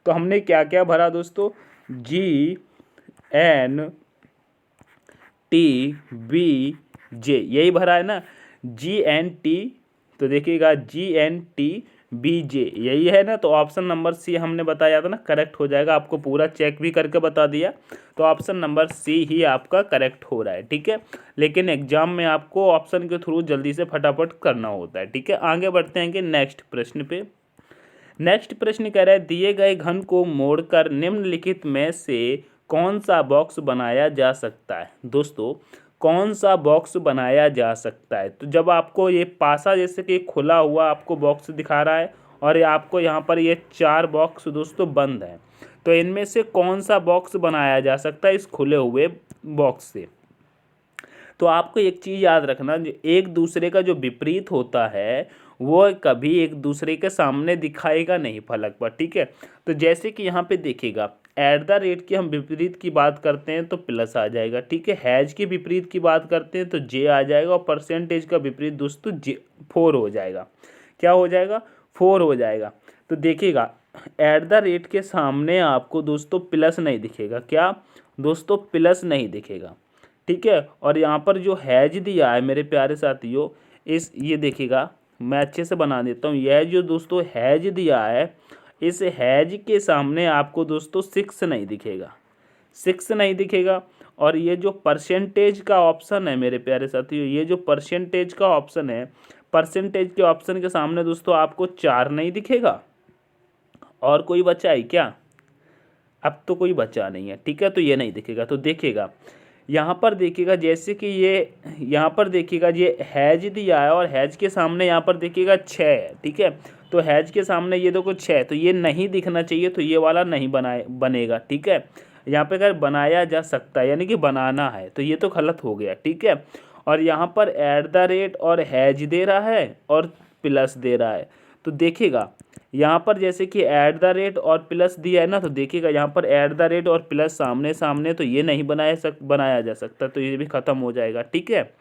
तो हमने क्या क्या भरा दोस्तों, GNTBJ यही भरा है ना, GNT, तो देखिएगा GNTBJ यही है ना। तो ऑप्शन नंबर सी हमने बताया था ना करेक्ट हो जाएगा, आपको पूरा चेक भी करके बता दिया। तो ऑप्शन नंबर सी ही आपका करेक्ट हो रहा है। ठीक है, लेकिन एग्जाम में आपको ऑप्शन के थ्रू जल्दी से फटाफट करना होता है। ठीक है, आगे बढ़ते हैं कि नेक्स्ट प्रश्न पे। नेक्स्ट प्रश्न कह रहा है दिए गए घन को मोड़कर निम्नलिखित में से कौन सा बॉक्स बनाया जा सकता है। दोस्तों कौन सा बॉक्स बनाया जा सकता है, तो जब आपको ये पासा जैसे कि खुला हुआ आपको बॉक्स दिखा रहा है और ये आपको यहाँ पर ये 4 बॉक्स दोस्तों बंद है, तो इनमें से कौन सा बॉक्स बनाया जा सकता है इस खुले हुए बॉक्स से। तो आपको एक चीज़ याद रखना, जो एक दूसरे का जो विपरीत होता है वो कभी एक दूसरे के सामने दिखाएगा नहीं फलक पर। ठीक है, तो जैसे कि यहाँ पे देखिएगा @ की हम विपरीत की बात करते हैं तो प्लस आ जाएगा। ठीक है, हैज के विपरीत की बात करते हैं तो जे आ जाएगा, और परसेंटेज का विपरीत दोस्तों 4 हो जाएगा। क्या हो जाएगा, 4 हो जाएगा। तो देखिएगा @ के सामने आपको दोस्तों प्लस नहीं दिखेगा, क्या दोस्तों प्लस नहीं दिखेगा। ठीक है, और यहाँ पर जो हैज दिया है मेरे प्यारे साथियों, ये देखिएगा मैं अच्छे से बना देता हूँ, यह जो दोस्तों हैज दिया है इस हैज के सामने आपको दोस्तों 6 नहीं दिखेगा, 6 नहीं दिखेगा। और ये जो परसेंटेज का ऑप्शन है मेरे प्यारे साथियों, ये जो परसेंटेज का ऑप्शन है, परसेंटेज के ऑप्शन के सामने दोस्तों आपको 4 नहीं दिखेगा। और कोई बचा है क्या, अब तो कोई बचा नहीं है। ठीक है, तो ये नहीं दिखेगा। तो देखिएगा यहाँ पर देखिएगा जैसे कि ये यहाँ पर देखिएगा ये हैज दिया है और हैज के सामने यहाँ पर देखिएगा 6 है। ठीक है, तो हैज के सामने ये देखो 6, तो ये नहीं दिखना चाहिए, तो ये वाला नहीं बनेगा। ठीक है, यहाँ पे अगर बनाया जा सकता है यानी कि बनाना है, तो ये तो गलत हो गया। ठीक है, और यहाँ पर @ और हैज दे रहा है और प्लस दे रहा है। तो देखिएगा यहाँ पर जैसे कि @ और प्लस दिया है ना, तो देखिएगा यहाँ पर @ और प्लस सामने सामने, तो ये नहीं बनाया जा सकता, तो ये भी ख़त्म हो जाएगा। ठीक है,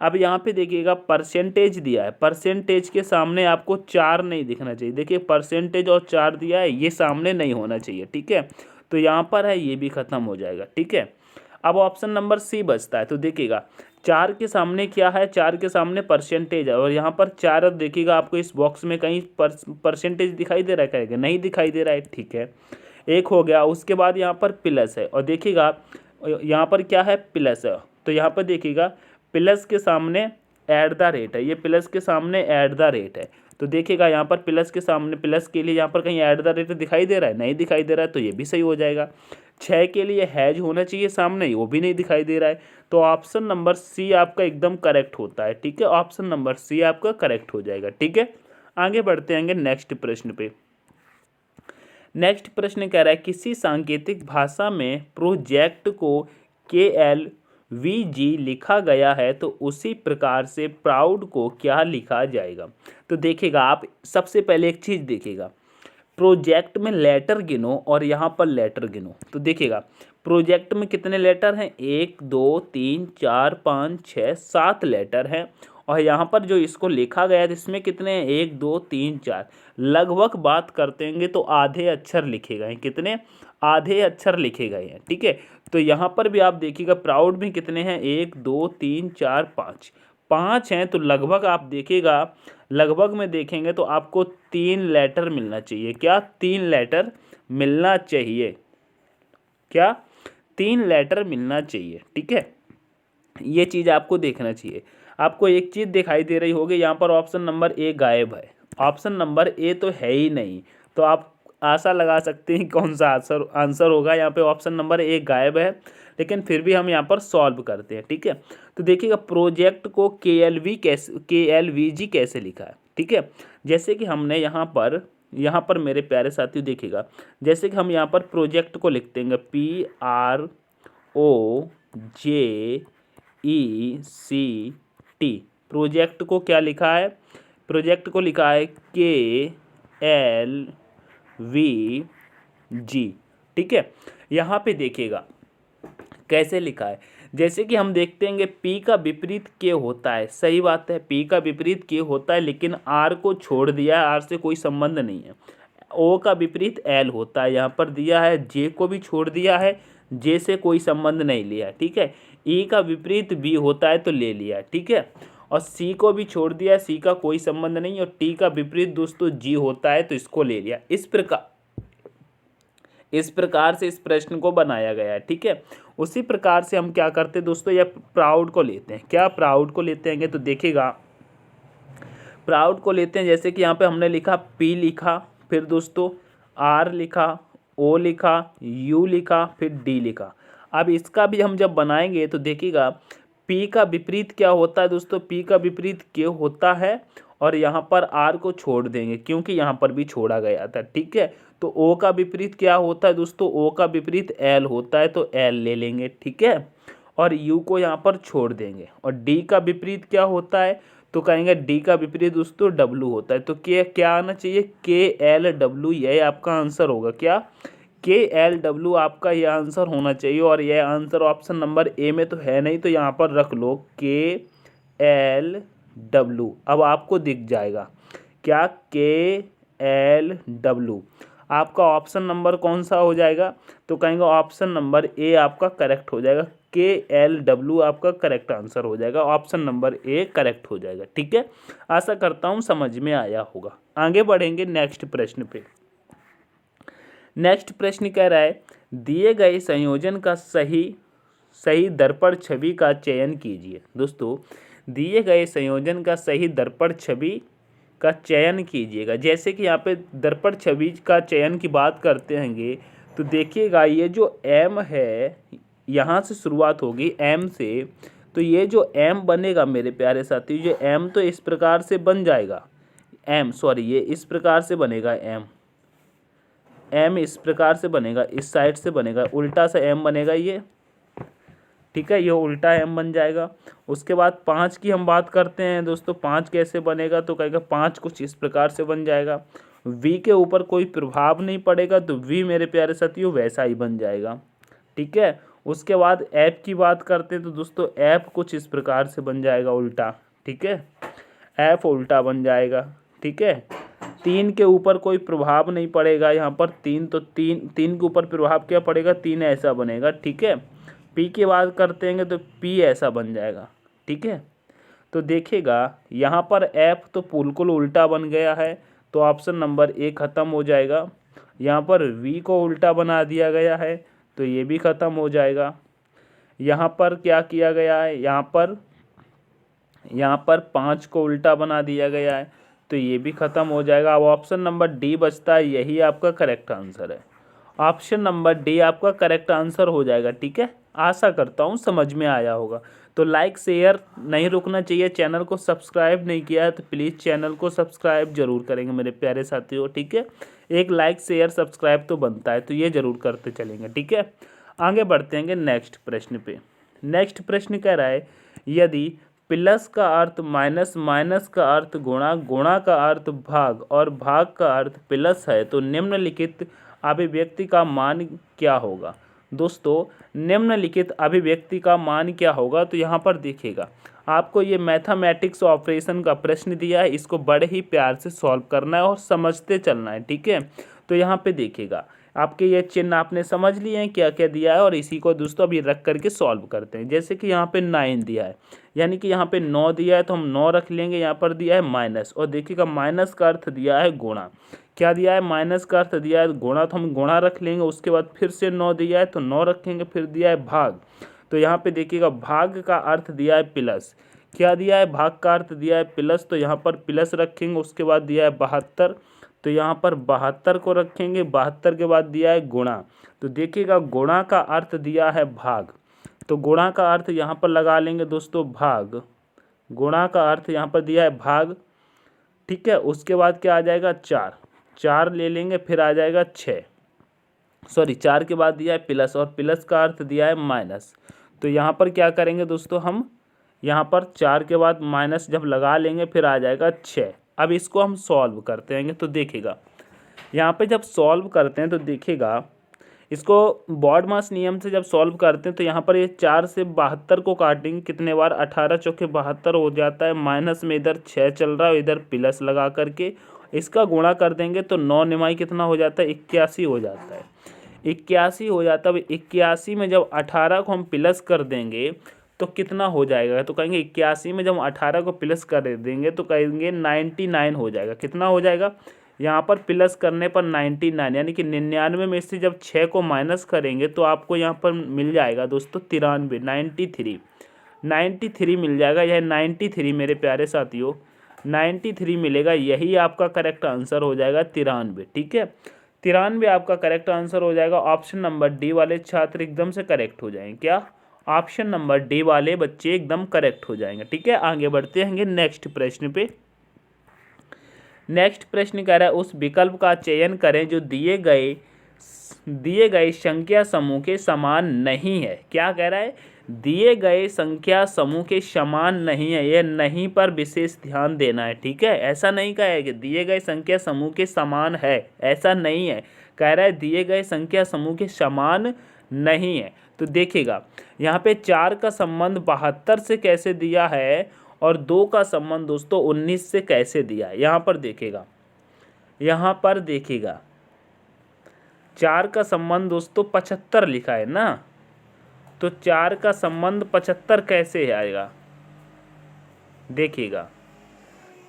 अब यहाँ पे देखिएगा परसेंटेज दिया है, परसेंटेज के सामने आपको 4 नहीं दिखना चाहिए। देखिए परसेंटेज और 4 दिया है, ये सामने नहीं होना चाहिए। ठीक है, तो यहाँ पर है, ये भी ख़त्म हो जाएगा। ठीक है, अब ऑप्शन नंबर सी बचता है। तो देखिएगा 4 के सामने क्या है, 4 के सामने परसेंटेज है, और यहाँ पर 4 देखिएगा आपको इस बॉक्स में कहीं परसेंटेज दिखाई दे रहा है, कहेगा नहीं दिखाई दे रहा है। ठीक है, एक हो गया। उसके बाद यहाँ पर प्लस है, और देखिएगा यहाँ पर क्या है, प्लस है, तो यहाँ पर देखिएगा प्लस के सामने @ है, ये प्लस के सामने @ है। तो देखिएगा यहाँ पर प्लस के सामने, प्लस के लिए यहाँ पर कहीं @ दिखाई दे रहा है, नहीं दिखाई दे रहा है, तो ये भी सही हो जाएगा। 6 के लिए हैज होना चाहिए सामने, वो भी नहीं दिखाई दे रहा है, तो ऑप्शन नंबर सी आपका एकदम करेक्ट होता है। ठीक है, ऑप्शन नंबर सी आपका करेक्ट हो जाएगा। ठीक है, आगे बढ़ते हैं नेक्स्ट प्रश्न पे। नेक्स्ट प्रश्न कह रहा है किसी सांकेतिक भाषा में प्रोजेक्ट को KLVG लिखा गया है तो उसी प्रकार से प्राउड को क्या लिखा जाएगा। तो देखिएगा आप सबसे पहले एक चीज़ देखिएगा, प्रोजेक्ट में लेटर गिनो और यहाँ पर लेटर गिनो। तो देखिएगा प्रोजेक्ट में कितने लेटर हैं, 1 2 3 4 5 6 7 लेटर हैं, और यहाँ पर जो इसको लिखा गया है इसमें कितने हैं, 1 2 3 4, लगभग बात करते हैं तो आधे अक्षर लिखे गए हैं। कितने, आधे अक्षर लिखे गए हैं। ठीक है, तो यहाँ पर भी आप देखिएगा प्राउड में कितने हैं, 1 2 3 4 5, 5 हैं। तो लगभग आप देखिएगा, लगभग में देखेंगे तो आपको 3 लेटर मिलना चाहिए। क्या, 3 लेटर मिलना चाहिए, क्या 3 लेटर मिलना चाहिए। ठीक है, ये चीज़ आपको देखना चाहिए। आपको एक चीज़ दिखाई दे रही होगी, यहाँ पर ऑप्शन नंबर ए गायब है, ऑप्शन नंबर ए तो है ही नहीं। तो आप आशा लगा सकते हैं कौन सा आंसर होगा। यहाँ पे ऑप्शन नंबर ए गायब है, लेकिन फिर भी हम यहाँ पर सॉल्व करते हैं। ठीक है, तो देखिएगा प्रोजेक्ट को KLVG कैसे लिखा है। ठीक है, जैसे कि हमने यहाँ पर मेरे प्यारे साथियों देखिएगा, जैसे कि हम यहाँ पर प्रोजेक्ट को लिखते हैं PROJECT। प्रोजेक्ट को क्या लिखा है, प्रोजेक्ट को लिखा है KLVG। ठीक है, यहाँ पे देखिएगा कैसे लिखा है। जैसे कि हम देखते हैं P का विपरीत K होता है, सही बात है, P का विपरीत K होता है, लेकिन R को छोड़ दिया है, R से कोई संबंध नहीं है। O का विपरीत L होता है, यहाँ पर दिया है, J को भी छोड़ दिया है, J से कोई संबंध नहीं लिया। ठीक है, E का विपरीत B होता है तो ले लिया। ठीक है, और C को भी छोड़ दिया है, C का कोई संबंध नहीं, और T का विपरीत दोस्तों G होता है तो इसको ले लिया। इस प्रकार से इस प्रश्न को बनाया गया है। ठीक है, उसी प्रकार से हम क्या करते हैं दोस्तों, या प्राउड को लेते हैं। क्या, प्राउड को लेते हैं तो देखिएगा प्राउड को लेते हैं। जैसे कि यहाँ पे हमने लिखा P लिखा, फिर दोस्तों R लिखा, O लिखा, U लिखा, फिर D लिखा। अब इसका भी हम जब बनाएंगे तो देखिएगा P का विपरीत क्या होता है दोस्तों, P का विपरीत K होता है, और यहाँ पर R को छोड़ देंगे क्योंकि यहाँ पर भी छोड़ा गया था। ठीक है, तो O का विपरीत क्या होता है दोस्तों, O का विपरीत L होता है तो L ले लेंगे। ठीक है, और U को यहाँ पर छोड़ देंगे। और D का विपरीत क्या होता है, तो कहेंगे D का विपरीत दोस्तों W होता है। तो क्या आना चाहिए, KLW, यह आपका आंसर होगा। क्या, KLW आपका यह आंसर होना चाहिए। और यह आंसर ऑप्शन नंबर ए में तो है नहीं, तो यहाँ पर रख लो KLW। अब आपको दिख जाएगा क्या, KLW आपका ऑप्शन नंबर कौन सा हो जाएगा, तो कहेंगे ऑप्शन नंबर ए आपका करेक्ट हो जाएगा। KLW आपका करेक्ट आंसर हो जाएगा, ऑप्शन नंबर ए करेक्ट हो जाएगा। ठीक है, आशा करता हूँ समझ में आया होगा। आगे बढ़ेंगे नेक्स्ट प्रश्न पे। नेक्स्ट प्रश्न कह रहा है, दिए गए संयोजन का सही दर्पण छवि का चयन कीजिए। दोस्तों, दिए गए संयोजन का सही दर्पण छवि का चयन कीजिएगा। जैसे कि यहाँ पे दर्पण छवि का चयन की बात करते हैंगे, तो देखिएगा ये जो M है, यहाँ से शुरुआत होगी M से, तो ये जो M बनेगा मेरे प्यारे साथी, ये M तो इस प्रकार से बन जाएगा, ये इस प्रकार से बनेगा M इस प्रकार से बनेगा, इस साइड से बनेगा, उल्टा सा M बनेगा ये। ठीक है, ये उल्टा M बन जाएगा। उसके बाद 5 की हम बात करते हैं दोस्तों, 5 कैसे बनेगा, तो कहेगा 5 कुछ इस प्रकार से बन जाएगा। V के ऊपर कोई प्रभाव नहीं पड़ेगा तो V मेरे प्यारे साथियों वैसा ही बन जाएगा। ठीक है, उसके बाद F की बात करते हैं तो दोस्तों F कुछ इस प्रकार से बन जाएगा उल्टा। ठीक है, F उल्टा बन जाएगा। ठीक है, 3 के ऊपर कोई प्रभाव नहीं पड़ेगा, यहाँ पर 3 तो 3 के ऊपर प्रभाव क्या पड़ेगा, 3 ऐसा बनेगा। ठीक है, P की बात करते हैं तो P ऐसा बन जाएगा। ठीक है, तो देखिएगा यहाँ पर F तो बिल्कुल उल्टा बन गया है, तो ऑप्शन नंबर ए ख़त्म हो जाएगा। यहाँ पर V को उल्टा बना दिया गया है तो ये भी ख़त्म हो जाएगा। यहाँ पर क्या किया गया है, यहाँ पर 5 को उल्टा बना दिया गया है तो ये भी ख़त्म हो जाएगा। अब ऑप्शन नंबर डी बचता है, यही आपका करेक्ट आंसर है। ऑप्शन नंबर डी आपका करेक्ट आंसर हो जाएगा। ठीक है, आशा करता हूँ समझ में आया होगा। तो लाइक शेयर नहीं रुकना चाहिए। चैनल को सब्सक्राइब नहीं किया है तो प्लीज़ चैनल को सब्सक्राइब जरूर करेंगे मेरे प्यारे साथियों। ठीक है, एक लाइक शेयर सब्सक्राइब तो बनता है, तो ये ज़रूर करते चलेंगे। ठीक है, आगे बढ़ते हैं नेक्स्ट प्रश्न पे। नेक्स्ट प्रश्न कह रहा है, यदि प्लस का अर्थ माइनस, माइनस का अर्थ गुणा, गुणा का अर्थ भाग और भाग का अर्थ प्लस है तो निम्नलिखित अभिव्यक्ति का मान क्या होगा। दोस्तों, निम्नलिखित अभिव्यक्ति का मान क्या होगा, तो यहाँ पर देखिएगा आपको ये मैथमेटिक्स ऑपरेशन का प्रश्न दिया है, इसको बड़े ही प्यार से सॉल्व करना है और समझते चलना है, ठीक है। तो यहाँ पे देखिएगा आपके ये चिन्ह आपने समझ लिए हैं क्या क्या दिया है, और इसी को दोस्तों अभी रख करके सॉल्व करते हैं। जैसे कि यहाँ पे 9 दिया है, यानी कि यहाँ पे 9 दिया है तो हम 9 रख लेंगे। यहाँ पर दिया है माइनस, और देखिएगा माइनस का अर्थ दिया है गुणा। क्या दिया है? माइनस का अर्थ दिया है गुणा, तो हम गुणा रख लेंगे। उसके बाद फिर से 9 दिया है तो 9 रखेंगे। फिर दिया है भाग, तो यहाँ पे देखिएगा भाग का अर्थ दिया है प्लस। क्या दिया है? भाग का अर्थ दिया है प्लस, तो यहाँ पर प्लस रखेंगे। उसके बाद दिया है 72, तो यहाँ पर 72 को रखेंगे। 72 के बाद दिया है गुणा, तो देखिएगा गुणा का अर्थ दिया है भाग, तो गुणा का अर्थ यहाँ पर लगा लेंगे दोस्तों भाग। गुणा का अर्थ यहाँ पर दिया है भाग, ठीक है। उसके बाद क्या आ जाएगा? 4, 4 ले लेंगे। फिर आ जाएगा 6, सॉरी 4 के बाद दिया है प्लस, और प्लस का अर्थ दिया है माइनस। तो यहाँ पर क्या करेंगे दोस्तों, हम यहाँ पर 4 के बाद माइनस जब लगा लेंगे फिर आ जाएगा 6। अब इसको हम सॉल्व करते हैं तो देखिएगा यहाँ पे जब सॉल्व करते हैं तो देखिएगा इसको बॉड मास नियम से जब सॉल्व करते हैं तो यहाँ पर ये 4 से 72 को काटेंगे कितने बार? 18 चौके 72 हो जाता है। माइनस में इधर 6 चल रहा है, इधर प्लस लगा करके इसका गुणा कर देंगे तो 9 निमाई कितना हो जाता है? 81 हो जाता है। 81 हो जाता है। 81 में जब 18 को हम प्लस कर देंगे तो कितना हो जाएगा? तो कहेंगे 81 में जब हम 18 को प्लस कर देंगे तो कहेंगे 99 हो जाएगा। कितना हो जाएगा? यहाँ पर प्लस करने पर 99, यानी कि 99 में से जब 6 को माइनस करेंगे तो आपको यहाँ पर मिल जाएगा दोस्तों 93, 93 मिल जाएगा। यह 93 मेरे प्यारे साथियों 93 मिलेगा, यही आपका करेक्ट आंसर हो जाएगा 93, ठीक है। 93 आपका करेक्ट आंसर हो जाएगा। ऑप्शन नंबर डी वाले छात्र एकदम से करेक्ट हो जाएंगे। क्या? ऑप्शन नंबर डी वाले बच्चे एकदम करेक्ट हो जाएंगे, ठीक है। आगे बढ़ते हैं नेक्स्ट प्रश्न पे। नेक्स्ट प्रश्न कह रहा है उस विकल्प का चयन करें जो दिए गए संख्या समूह के समान नहीं है। क्या कह रहा है? दिए गए संख्या समूह के समान नहीं है। यह नहीं पर विशेष ध्यान देना है, ठीक है। ऐसा नहीं कहा है कि दिए गए संख्या समूह के समान है, ऐसा नहीं है। कह रहा है दिए गए संख्या समूह के समान नहीं है। तो देखिएगा यहाँ पे 4 का संबंध 72 से कैसे दिया है और 2 का संबंध दोस्तों 19 से कैसे दिया है। यहाँ पर देखिएगा 4 का संबंध दोस्तों 75 लिखा है ना, तो 4 का संबंध 75 कैसे आएगा? देखिएगा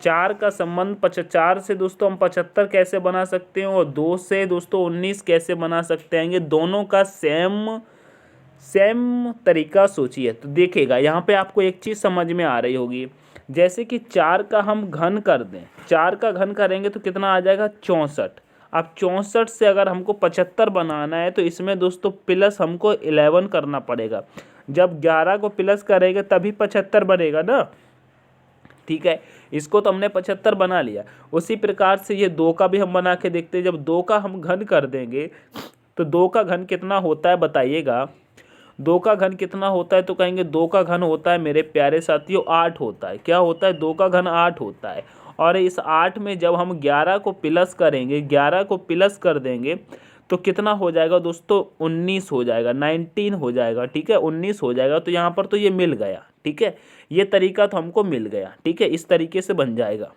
4 का संबंध 4 से दोस्तों हम 75 कैसे बना सकते हैं और 2 से दोस्तों 19 कैसे बना सकते हैं? ये दोनों का सेम तरीका सोचिए। तो देखिएगा यहाँ पे आपको एक चीज़ समझ में आ रही होगी, जैसे कि 4 का हम घन कर दें, 4 का घन करेंगे तो कितना आ जाएगा? 64। अब 64 से अगर हमको 75 बनाना है तो इसमें दोस्तों प्लस हमको 11 करना पड़ेगा। जब 11 को प्लस करेंगे तभी 75 बनेगा ना, ठीक है। इसको तो हमने 75 बना लिया। उसी प्रकार से ये 2 का भी हम बना के देखते हैं। जब 2 का हम घन कर देंगे तो 2 का घन कितना होता है बताइएगा? 2 का घन कितना होता है? तो कहेंगे 2 का घन होता है मेरे प्यारे साथियों 8 होता है। क्या होता है? 2 का घन 8 होता है। और इस 8 में जब हम 11 को प्लस करेंगे, 11 को प्लस कर देंगे तो कितना हो जाएगा दोस्तों? 19 हो जाएगा, 19 हो जाएगा, ठीक है। 19 हो जाएगा। तो यहाँ पर तो ये मिल गया, ठीक है। ये तरीका तो हमको मिल गया, ठीक है। इस तरीके से बन जाएगा।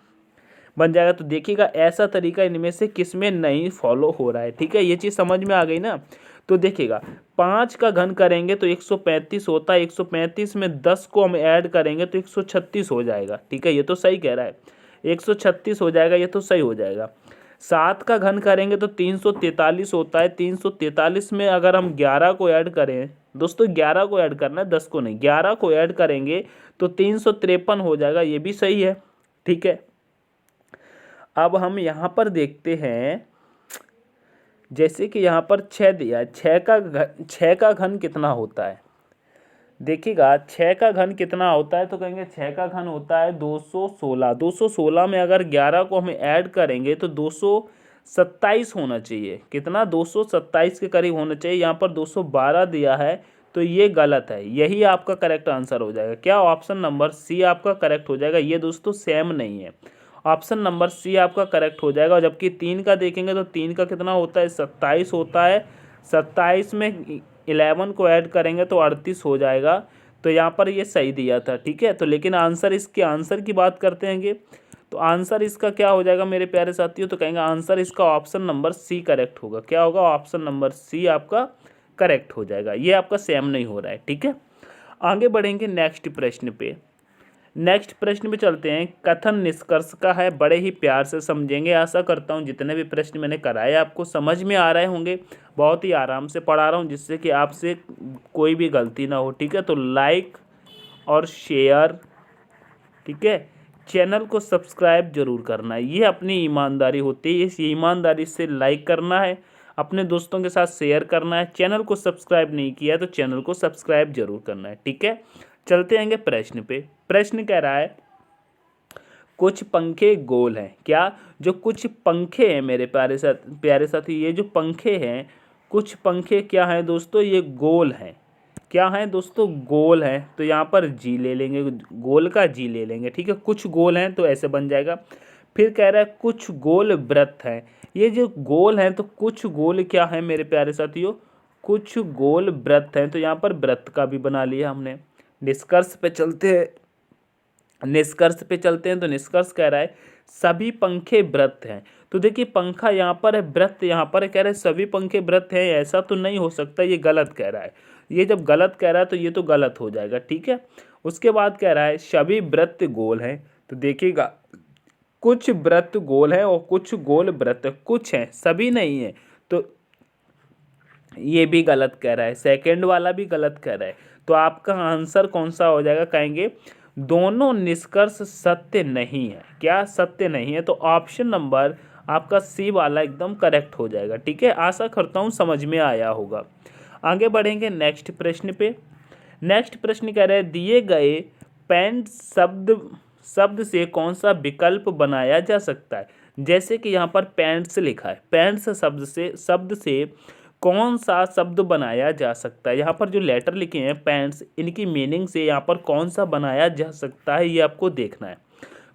तो देखिएगा ऐसा तरीका इनमें से किस में नहीं फॉलो हो रहा है, ठीक है। ये चीज़ समझ में आ गई ना। तो देखिएगा 5 का घन करेंगे तो 135 होता है। 135 में 10 को हम ऐड करेंगे तो 136 हो जाएगा, ठीक है। ये तो सही कह रहा है, 136 हो जाएगा, ये तो सही हो जाएगा। 7 का घन करेंगे तो 343 होता है। 343 में अगर हम 11 को ऐड करें दोस्तों, 11 को ऐड करना है, 10 को नहीं, 11 को ऐड करेंगे तो 353 हो जाएगा। ये भी सही है, ठीक है। अब हम यहाँ पर देखते हैं, जैसे कि यहाँ पर 6 दिया है, 6 का घन कितना होता है? देखिएगा 6 का घन कितना होता है? तो कहेंगे 6 का घन होता है 216। 216 में अगर 11 को हम ऐड करेंगे तो 227 होना चाहिए। कितना? 227 के करीब होना चाहिए। यहाँ पर 212 दिया है, तो ये गलत है। यही आपका करेक्ट आंसर हो जाएगा। क्या? ऑप्शन नंबर सी आपका करेक्ट हो जाएगा। ये दोस्तों सेम नहीं है। ऑप्शन नंबर सी आपका करेक्ट हो जाएगा। जबकि 3 का देखेंगे तो 3 का कितना होता है? 27 होता है। 27 में 11 को ऐड करेंगे तो 38 हो जाएगा। तो यहाँ पर ये सही दिया था, ठीक है। तो लेकिन आंसर की बात करते हैंगे तो आंसर इसका क्या हो जाएगा मेरे प्यारे साथियों, तो कहेंगे आंसर इसका ऑप्शन नंबर सी करेक्ट होगा। क्या होगा, ऑप्शन नंबर सी आपका करेक्ट हो जाएगा। ये आपका सेम नहीं हो रहा है, ठीक है। आगे बढ़ेंगे नेक्स्ट प्रश्न पे। नेक्स्ट प्रश्न पे चलते हैं। कथन निष्कर्ष का है, बड़े ही प्यार से समझेंगे। आशा करता हूँ जितने भी प्रश्न मैंने कराए आपको समझ में आ रहे होंगे। बहुत ही आराम से पढ़ा रहा हूँ जिससे कि आपसे कोई भी गलती ना हो, ठीक है। तो लाइक और शेयर, ठीक है, चैनल को सब्सक्राइब जरूर करना है, ये अपनी ईमानदारी होती है। इस ईमानदारी से लाइक करना है, अपने दोस्तों के साथ शेयर करना है। चैनल को सब्सक्राइब नहीं किया तो चैनल को सब्सक्राइब जरूर करना है, ठीक है। चलते आएंगे प्रश्न पे। प्रश्न कह रहा है कुछ पंखे गोल हैं। क्या, जो कुछ पंखे हैं मेरे प्यारे साथी, ये जो पंखे हैं, कुछ पंखे क्या हैं दोस्तों, ये गोल हैं। क्या हैं दोस्तों, गोल हैं। तो यहाँ पर जी ले लेंगे, गोल का जी ले लेंगे, ठीक है। कुछ गोल हैं तो ऐसे बन जाएगा। फिर कह रहा है कुछ गोल वृत्त हैं। ये जो गोल हैं तो कुछ गोल क्या है मेरे प्यारे साथियों, कुछ गोल वृत्त हैं। तो यहाँ पर वृत्त का भी बना लिया हमने। निष्कर्ष पे चलते हैं तो निष्कर्ष कह रहा है सभी पंखे वृत्त हैं। तो देखिए पंखा यहाँ पर है, वृत्त यहाँ पर है, कह रहा है सभी पंखे वृत्त हैं। ऐसा तो नहीं हो सकता, ये गलत कह रहा है। ये जब गलत कह रहा है तो ये तो गलत हो जाएगा, ठीक है। उसके बाद कह रहा है सभी वृत्त गोल हैं। तो देखिएगा कुछ वृत्त गोल हैं और कुछ गोल वृत्त, कुछ हैं सभी नहीं है। तो ये भी गलत कह रहा है, सेकंड वाला भी गलत कह रहा है। तो आपका आंसर कौन सा हो जाएगा, कहेंगे दोनों निष्कर्ष सत्य नहीं है। क्या सत्य नहीं है, तो ऑप्शन नंबर आपका सी वाला एकदम करेक्ट हो जाएगा, ठीक है। आशा करता हूँ समझ में आया होगा। आगे बढ़ेंगे नेक्स्ट प्रश्न पे। नेक्स्ट प्रश्न कह रहे हैं दिए गए पैंट शब्द से कौन सा विकल्प बनाया जा सकता है। जैसे कि यहाँ पर पैंट्स लिखा है, पैंट्स शब्द से कौन सा शब्द बनाया जा सकता है। यहाँ पर जो लेटर लिखे हैं पैंट्स, इनकी मीनिंग से यहाँ पर कौन सा बनाया जा सकता है, ये आपको देखना है।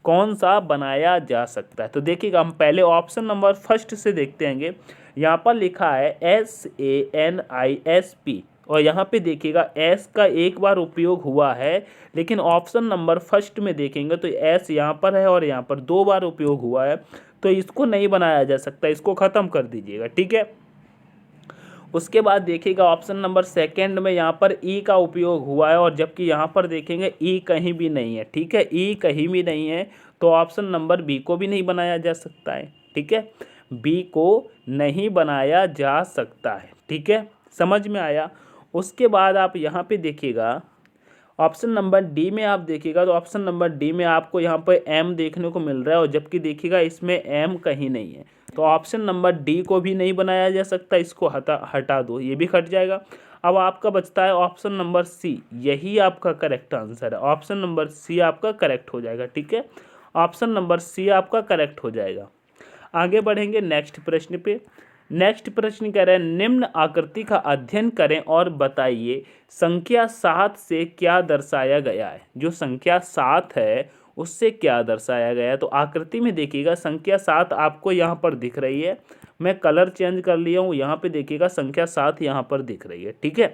कौन सा बनाया जा सकता है, तो देखिएगा हम पहले ऑप्शन नंबर फर्स्ट से देखते हैंगे। यहाँ पर लिखा है SANISP और यहाँ पे देखिएगा एस का एक बार उपयोग हुआ है, लेकिन ऑप्शन नंबर फर्स्ट में देखेंगे तो एस यहाँ पर है और यहाँ पर 2 बार उपयोग हुआ है। तो इसको नहीं बनाया जा सकता, इसको ख़त्म कर दीजिएगा, ठीक है। उसके बाद देखिएगा ऑप्शन नंबर सेकंड में यहाँ पर ई का उपयोग हुआ है और जबकि यहाँ पर देखेंगे ई कहीं भी नहीं है, ठीक है। ई कहीं भी नहीं है तो ऑप्शन नंबर बी को भी नहीं बनाया जा सकता है, ठीक है। बी को नहीं बनाया जा सकता है, ठीक है, समझ में आया। उसके बाद आप यहाँ पे देखिएगा ऑप्शन नंबर डी में आप देखिएगा तो ऑप्शन नंबर डी में आपको यहाँ पर एम देखने को मिल रहा है और जबकि देखिएगा इसमें एम कहीं नहीं है। तो ऑप्शन नंबर डी को भी नहीं बनाया जा सकता, इसको हटा दो, ये भी हट जाएगा। अब आपका बचता है ऑप्शन नंबर सी, यही आपका करेक्ट आंसर है। ऑप्शन नंबर सी आपका करेक्ट हो जाएगा, ठीक है। ऑप्शन नंबर सी आपका करेक्ट हो जाएगा। आगे बढ़ेंगे नेक्स्ट प्रश्न पे। नेक्स्ट प्रश्न कह रहे हैं निम्न आकृति का अध्ययन करें और बताइए संख्या 7 से क्या दर्शाया गया है। जो संख्या 7 है उससे क्या दर्शाया गया है। तो आकृति में देखिएगा संख्या 7 आपको यहाँ पर दिख रही है, मैं कलर चेंज कर लिया हूँ, यहाँ पे देखिएगा संख्या 7 यहाँ पर दिख रही है, ठीक है।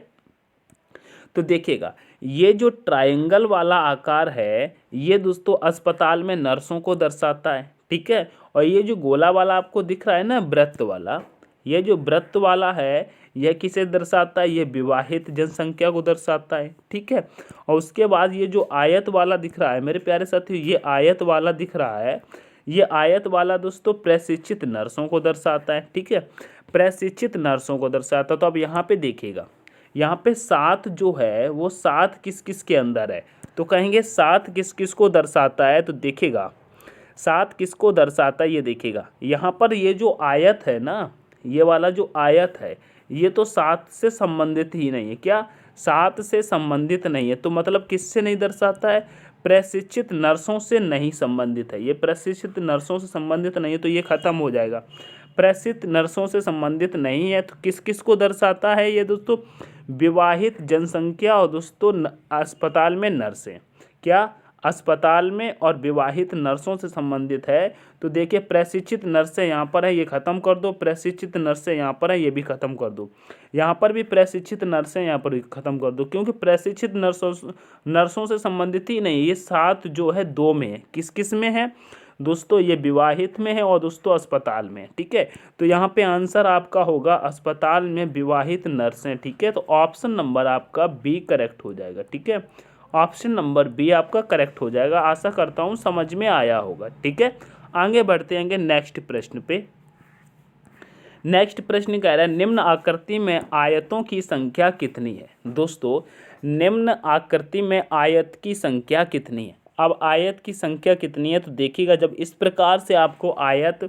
तो देखिएगा ये जो ट्रायंगल वाला आकार है ये दोस्तों अस्पताल में नर्सों को दर्शाता है, ठीक है। और ये जो गोला वाला आपको दिख रहा है ना वृत्त वाला, ये जो वृत्त वाला है यह किसे दर्शाता है, ये विवाहित जनसंख्या को दर्शाता है, ठीक है। और उसके बाद ये जो आयत वाला दिख रहा है मेरे प्यारे साथियों, ये आयत वाला दिख रहा है, ये आयत वाला दोस्तों प्रशिक्षित नर्सों को दर्शाता है, ठीक है, प्रशिक्षित नर्सों को दर्शाता है। तो अब यहाँ पे देखिएगा यहाँ पे 7 जो है वो 7 किस किस के अंदर है, तो कहेंगे 7 किस किस को दर्शाता है। तो देखिएगा 7 किसको दर्शाता है, ये देखिएगा यहाँ पर ये जो आयत है ना, ये वाला जो आयत है ये तो 7 से संबंधित ही नहीं है। क्या 7 से संबंधित नहीं है, तो मतलब किससे नहीं दर्शाता है, प्रशिक्षित नर्सों से नहीं संबंधित है। ये प्रशिक्षित नर्सों से संबंधित नहीं है तो ये खत्म हो जाएगा। प्रशिक्षित नर्सों से संबंधित नहीं है तो किस किस को दर्शाता है, ये दोस्तों विवाहित जनसंख्या और दोस्तों अस्पताल में नर्सें। क्या अस्पताल में और विवाहित नर्सों से संबंधित है। तो देखिए प्रशिक्षित नर्सें यहाँ पर है, ये खत्म कर दो, प्रशिक्षित नर्सें यहाँ पर है, ये भी खत्म कर दो, यहाँ पर भी प्रशिक्षित नर्सें यहाँ पर भी खत्म कर दो, क्योंकि प्रशिक्षित नर्सों से संबंधित ही नहीं, ये 7 जो है 2 में है। किस किस में है दोस्तों? ये विवाहित में है और दोस्तों अस्पताल में, ठीक है। तो यहाँ पे आंसर आपका होगा अस्पताल में विवाहित नर्सें, ठीक है। तो ऑप्शन नंबर आपका बी करेक्ट हो जाएगा, ठीक है। ऑप्शन नंबर बी आपका करेक्ट हो जाएगा। आशा करता हूँ समझ में आया होगा, ठीक है। आगे बढ़ते हैं नेक्स्ट प्रश्न पे। नेक्स्ट प्रश्न कह रहा है निम्न आकृति में आयतों की संख्या कितनी है? दोस्तों निम्न आकृति में आयत की संख्या कितनी है? अब आयत की संख्या कितनी है तो देखिएगा, जब इस प्रकार से आपको आयत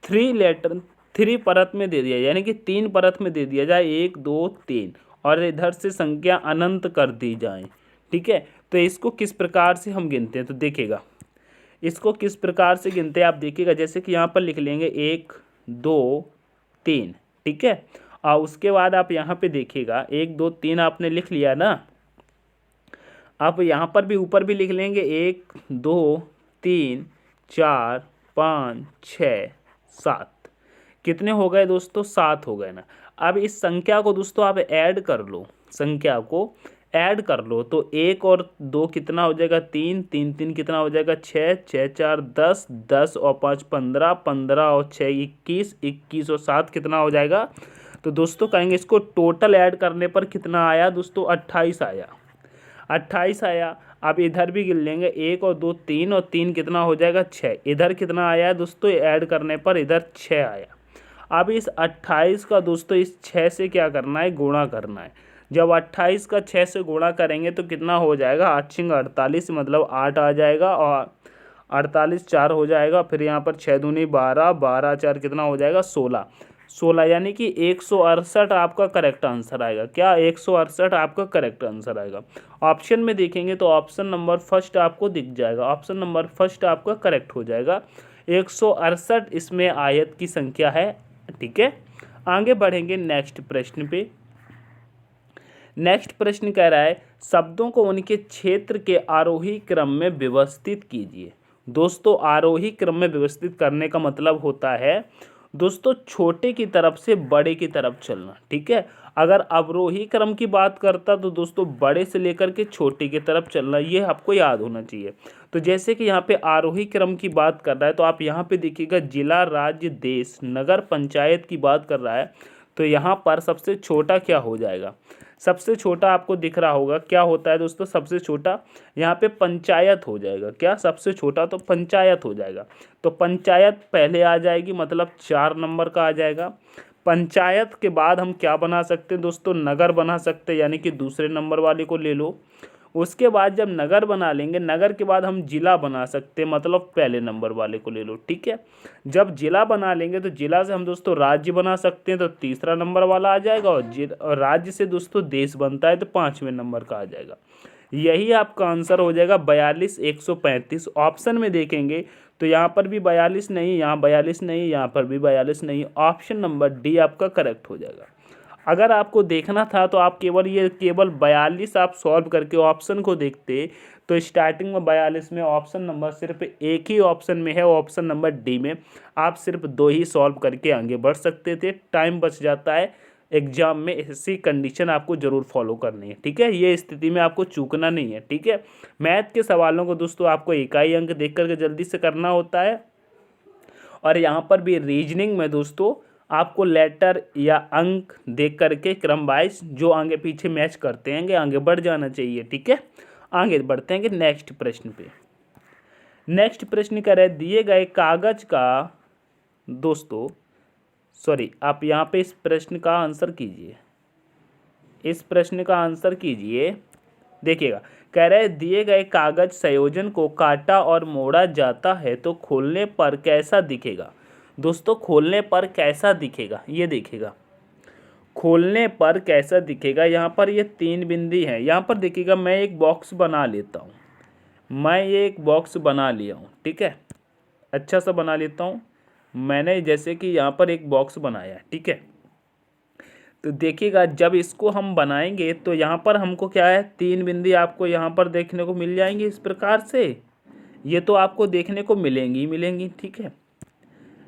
3 परत में दे दिया, यानी कि 3 परत में दे दिया जाए, 1 2 3, और इधर से संख्या अनंत कर दी जाए, ठीक है। तो इसको किस प्रकार से हम गिनते हैं तो देखिएगा, इसको किस प्रकार से गिनते हैं आप देखिएगा। जैसे कि यहाँ पर लिख लेंगे 1 2 3, ठीक है। और उसके बाद आप यहाँ पे देखिएगा 1 2 3 आपने लिख लिया ना, आप यहाँ पर भी ऊपर भी लिख लेंगे 1 2 3 4 5 6 7। कितने हो गए दोस्तों? 7 हो गए ना। अब इस संख्या को दोस्तों आप ऐड कर लो, संख्या को ऐड कर लो, तो 1 और 2 कितना हो जाएगा? 3 3 3 कितना हो जाएगा? 6 6 4 10 10 और 5 15 15 और 6 21 21 और 7 कितना हो जाएगा? तो दोस्तों कहेंगे इसको टोटल ऐड करने पर कितना आया दोस्तों? 28 आया, 28 आया। अब इधर भी गिन लेंगे 1 और 2 3 और 3 कितना हो जाएगा? 6। इधर कितना आया है दोस्तों? ऐड करने पर इधर 6 आया। अब इस 28 का दोस्तों इस 6 से क्या करना है? गुणा करना है। जब 28 का 6 से गुणा करेंगे तो कितना हो जाएगा? 8 6 48, मतलब 8 आ जाएगा, और 48 4 हो जाएगा, फिर यहाँ पर 6 दूनी 12 12 4 कितना हो जाएगा? 16 16, यानी कि 168 आपका करेक्ट आंसर आएगा। क्या? 168 आपका करेक्ट आंसर आएगा। ऑप्शन में देखेंगे तो ऑप्शन नंबर फर्स्ट आपको दिख जाएगा, ऑप्शन नंबर फर्स्ट आपका करेक्ट हो जाएगा। 168 इसमें आयत की संख्या है, ठीक है। आगे बढ़ेंगे नेक्स्ट प्रश्न पे। नेक्स्ट प्रश्न कह रहा है शब्दों को उनके क्षेत्र के आरोही क्रम में व्यवस्थित कीजिए। दोस्तों आरोही क्रम में व्यवस्थित करने का मतलब होता है दोस्तों छोटे की तरफ से बड़े की तरफ चलना, ठीक है। अगर अवरोही क्रम की बात करता तो दोस्तों बड़े से लेकर के छोटे की तरफ चलना, ये आपको याद होना चाहिए। तो जैसे कि यहाँ पे आरोही क्रम की बात कर रहा है, तो आप यहाँ पे देखिएगा जिला राज्य देश नगर पंचायत की बात कर रहा है, तो यहाँ पर सबसे छोटा क्या हो जाएगा? सबसे छोटा आपको दिख रहा होगा क्या होता है दोस्तों? सबसे छोटा यहाँ पे पंचायत हो जाएगा। क्या? सबसे छोटा तो पंचायत हो जाएगा। तो पंचायत पहले आ जाएगी, मतलब 4 नंबर का आ जाएगा। पंचायत के बाद हम क्या बना सकते हैं दोस्तों? नगर बना सकते हैं, यानी कि दूसरे नंबर वाले को ले लो। उसके बाद जब नगर बना लेंगे, नगर के बाद हम जिला बना सकते हैं, मतलब पहले नंबर वाले को ले लो, ठीक है। जब जिला बना लेंगे तो जिला से हम दोस्तों राज्य बना सकते हैं, तो तीसरा नंबर वाला आ जाएगा, और राज्य से दोस्तों देश बनता है तो 5वें नंबर का आ जाएगा। यही आपका आंसर हो जाएगा 42 135। ऑप्शन में देखेंगे तो यहाँ पर भी 42 नहीं, यहाँ 42 नहीं, यहाँ पर भी 42 नहीं। ऑप्शन नंबर डी आपका करेक्ट हो जाएगा। अगर आपको देखना था तो आप केवल 42 आप सॉल्व करके ऑप्शन को देखते, तो स्टार्टिंग में 42 में ऑप्शन नंबर सिर्फ एक ही ऑप्शन में है, ऑप्शन नंबर डी में आप सिर्फ 2 ही सॉल्व करके आगे बढ़ सकते थे। टाइम बच जाता है एग्जाम में, ऐसी कंडीशन आपको ज़रूर फॉलो करनी है, ठीक है। ये स्थिति में आपको चूकना नहीं है, ठीक है। मैथ के सवालों को दोस्तों आपको इकाई अंक देख करके जल्दी से करना होता है, और यहाँ पर भी रीजनिंग में दोस्तों आपको लेटर या अंक देख करके क्रम वाइज जो आगे पीछे मैच करते हैं आगे बढ़ जाना चाहिए, ठीक है। आगे बढ़ते हैं नेक्स्ट प्रश्न पे। नेक्स्ट प्रश्न कह रहे दिए गए कागज का दोस्तों आप यहाँ पे इस प्रश्न का आंसर कीजिए, इस प्रश्न का आंसर कीजिए। देखिएगा कह रहे दिए गए कागज संयोजन को काटा और मोड़ा जाता है तो खोलने पर कैसा दिखेगा? दोस्तों खोलने पर कैसा दिखेगा ये देखिएगा, खोलने पर कैसा दिखेगा। यहाँ पर ये 3 बिंदी हैं। यहाँ पर देखिएगा मैं एक बॉक्स बना लेता हूँ, मैं ये एक बॉक्स बना लिया हूँ, ठीक है। अच्छा सा बना लेता हूँ मैंने, जैसे कि यहाँ पर एक बॉक्स बनाया है, ठीक है। तो देखिएगा जब इसको हम बनाएंगे तो यहाँ पर हमको क्या है, 3 बिंदी आपको यहाँ पर देखने को मिल जाएंगी इस प्रकार से। ये तो आपको देखने को मिलेंगी ही मिलेंगी, ठीक है।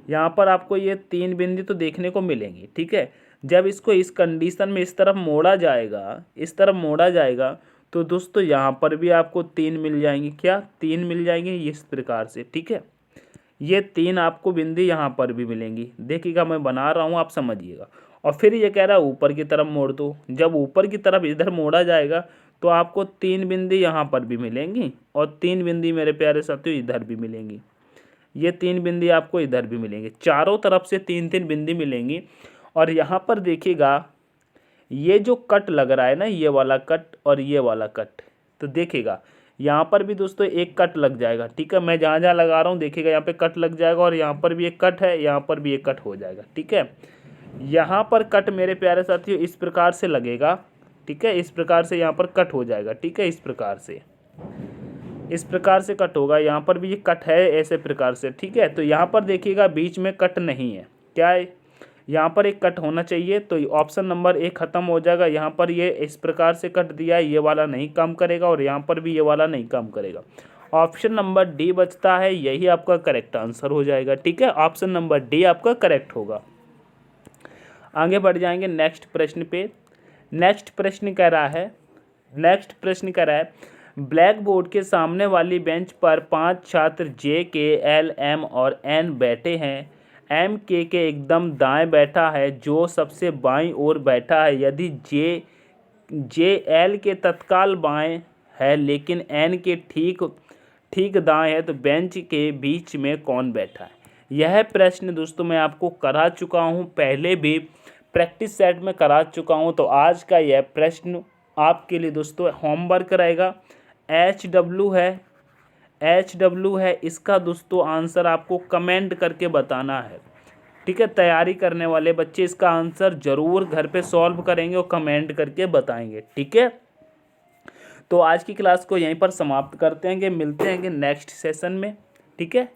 यहाँ पर आपको ये 3 बिंदी तो देखने को मिलेंगी, ठीक है। जब इसको इस कंडीशन में इस तरफ मोड़ा जाएगा, इस तरफ मोड़ा जाएगा, तो दोस्तों यहाँ पर भी आपको 3 मिल जाएंगी। क्या 3 मिल जाएंगी इस प्रकार से, ठीक है। ये 3 आपको बिंदी यहाँ पर भी मिलेंगी। देखिएगा मैं बना रहा हूँ, आप समझिएगा। और फिर ये कह रहा है ऊपर की तरफ मोड़ दो। जब ऊपर की तरफ इधर मोड़ा जाएगा तो आपको 3 बिंदी यहाँ पर भी मिलेंगी और 3 बिंदी मेरे प्यारे साथियों इधर भी मिलेंगी। ये 3 बिंदी आपको इधर भी मिलेंगी, चारों तरफ से 3-3 बिंदी मिलेंगी। और यहाँ पर देखिएगा ये जो कट लग रहा है ना, ये वाला कट और ये वाला कट, तो देखिएगा यहाँ पर भी दोस्तों एक कट लग जाएगा, ठीक है। मैं जहाँ जहाँ लगा रहा हूँ देखिएगा यहाँ पे कट लग जाएगा और यहाँ पर भी एक कट है, यहाँ पर भी एक कट हो जाएगा, ठीक है। यहाँ पर कट मेरे प्यारे साथियों इस प्रकार से लगेगा, ठीक है। इस प्रकार से यहाँ पर कट हो जाएगा, ठीक है। इस प्रकार से कट होगा। यहाँ पर भी ये कट है ऐसे प्रकार से, ठीक है। तो यहाँ पर देखिएगा बीच में कट नहीं है, क्या है, यहाँ पर एक कट होना चाहिए। तो ऑप्शन नंबर 1 खत्म हो जाएगा। यहाँ पर ये इस प्रकार से कट दिया है, ये वाला नहीं काम करेगा और यहाँ पर भी ये वाला नहीं काम करेगा। ऑप्शन नंबर डी बचता है, यही आपका करेक्ट आंसर हो जाएगा, ठीक है। ऑप्शन नंबर डी आपका करेक्ट होगा। आगे बढ़ जाएंगे नेक्स्ट प्रश्न पे। नेक्स्ट प्रश्न कह रहा है ब्लैक बोर्ड के सामने वाली बेंच पर 5 छात्र जे, के, एल, एम और एन बैठे हैं। एम के एकदम दाएं बैठा है, जो सबसे बाईं ओर बैठा है। यदि जे एल के तत्काल बाएं है लेकिन एन के ठीक दाएं है, तो बेंच के बीच में कौन बैठा है। यह प्रश्न दोस्तों मैं आपको करा चुका हूं, पहले भी प्रैक्टिस सेट में करा चुका हूं। तो आज का यह प्रश्न आपके लिए दोस्तों होमवर्क रहेगा। HW है, इसका दोस्तों आंसर आपको कमेंट करके बताना है, ठीक है। तैयारी करने वाले बच्चे इसका आंसर जरूर घर पे सॉल्व करेंगे और कमेंट करके बताएंगे, ठीक है। तो आज की क्लास को यहीं पर समाप्त करते हैं, मिलते हैं नेक्स्ट सेशन में, ठीक है।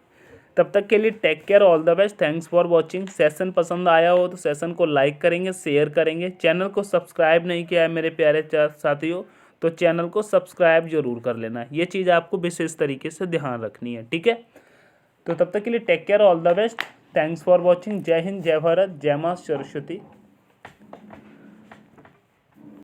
तब तक के लिए take care, all the best, thanks for watching. Session पसंद आया हो तो सेशन को लाइक करेंगे, शेयर करेंगे। चैनल को सब्सक्राइब नहीं किया है मेरे प्यारे साथियों, तो चैनल को सब्सक्राइब जरूर कर लेना। ये चीज़ आपको विशेष तरीके से ध्यान रखनी है, ठीक है। तो तब तक के लिए take care, all the best, thanks for watching. जय हिंद, जय भारत, जय मां सरस्वती।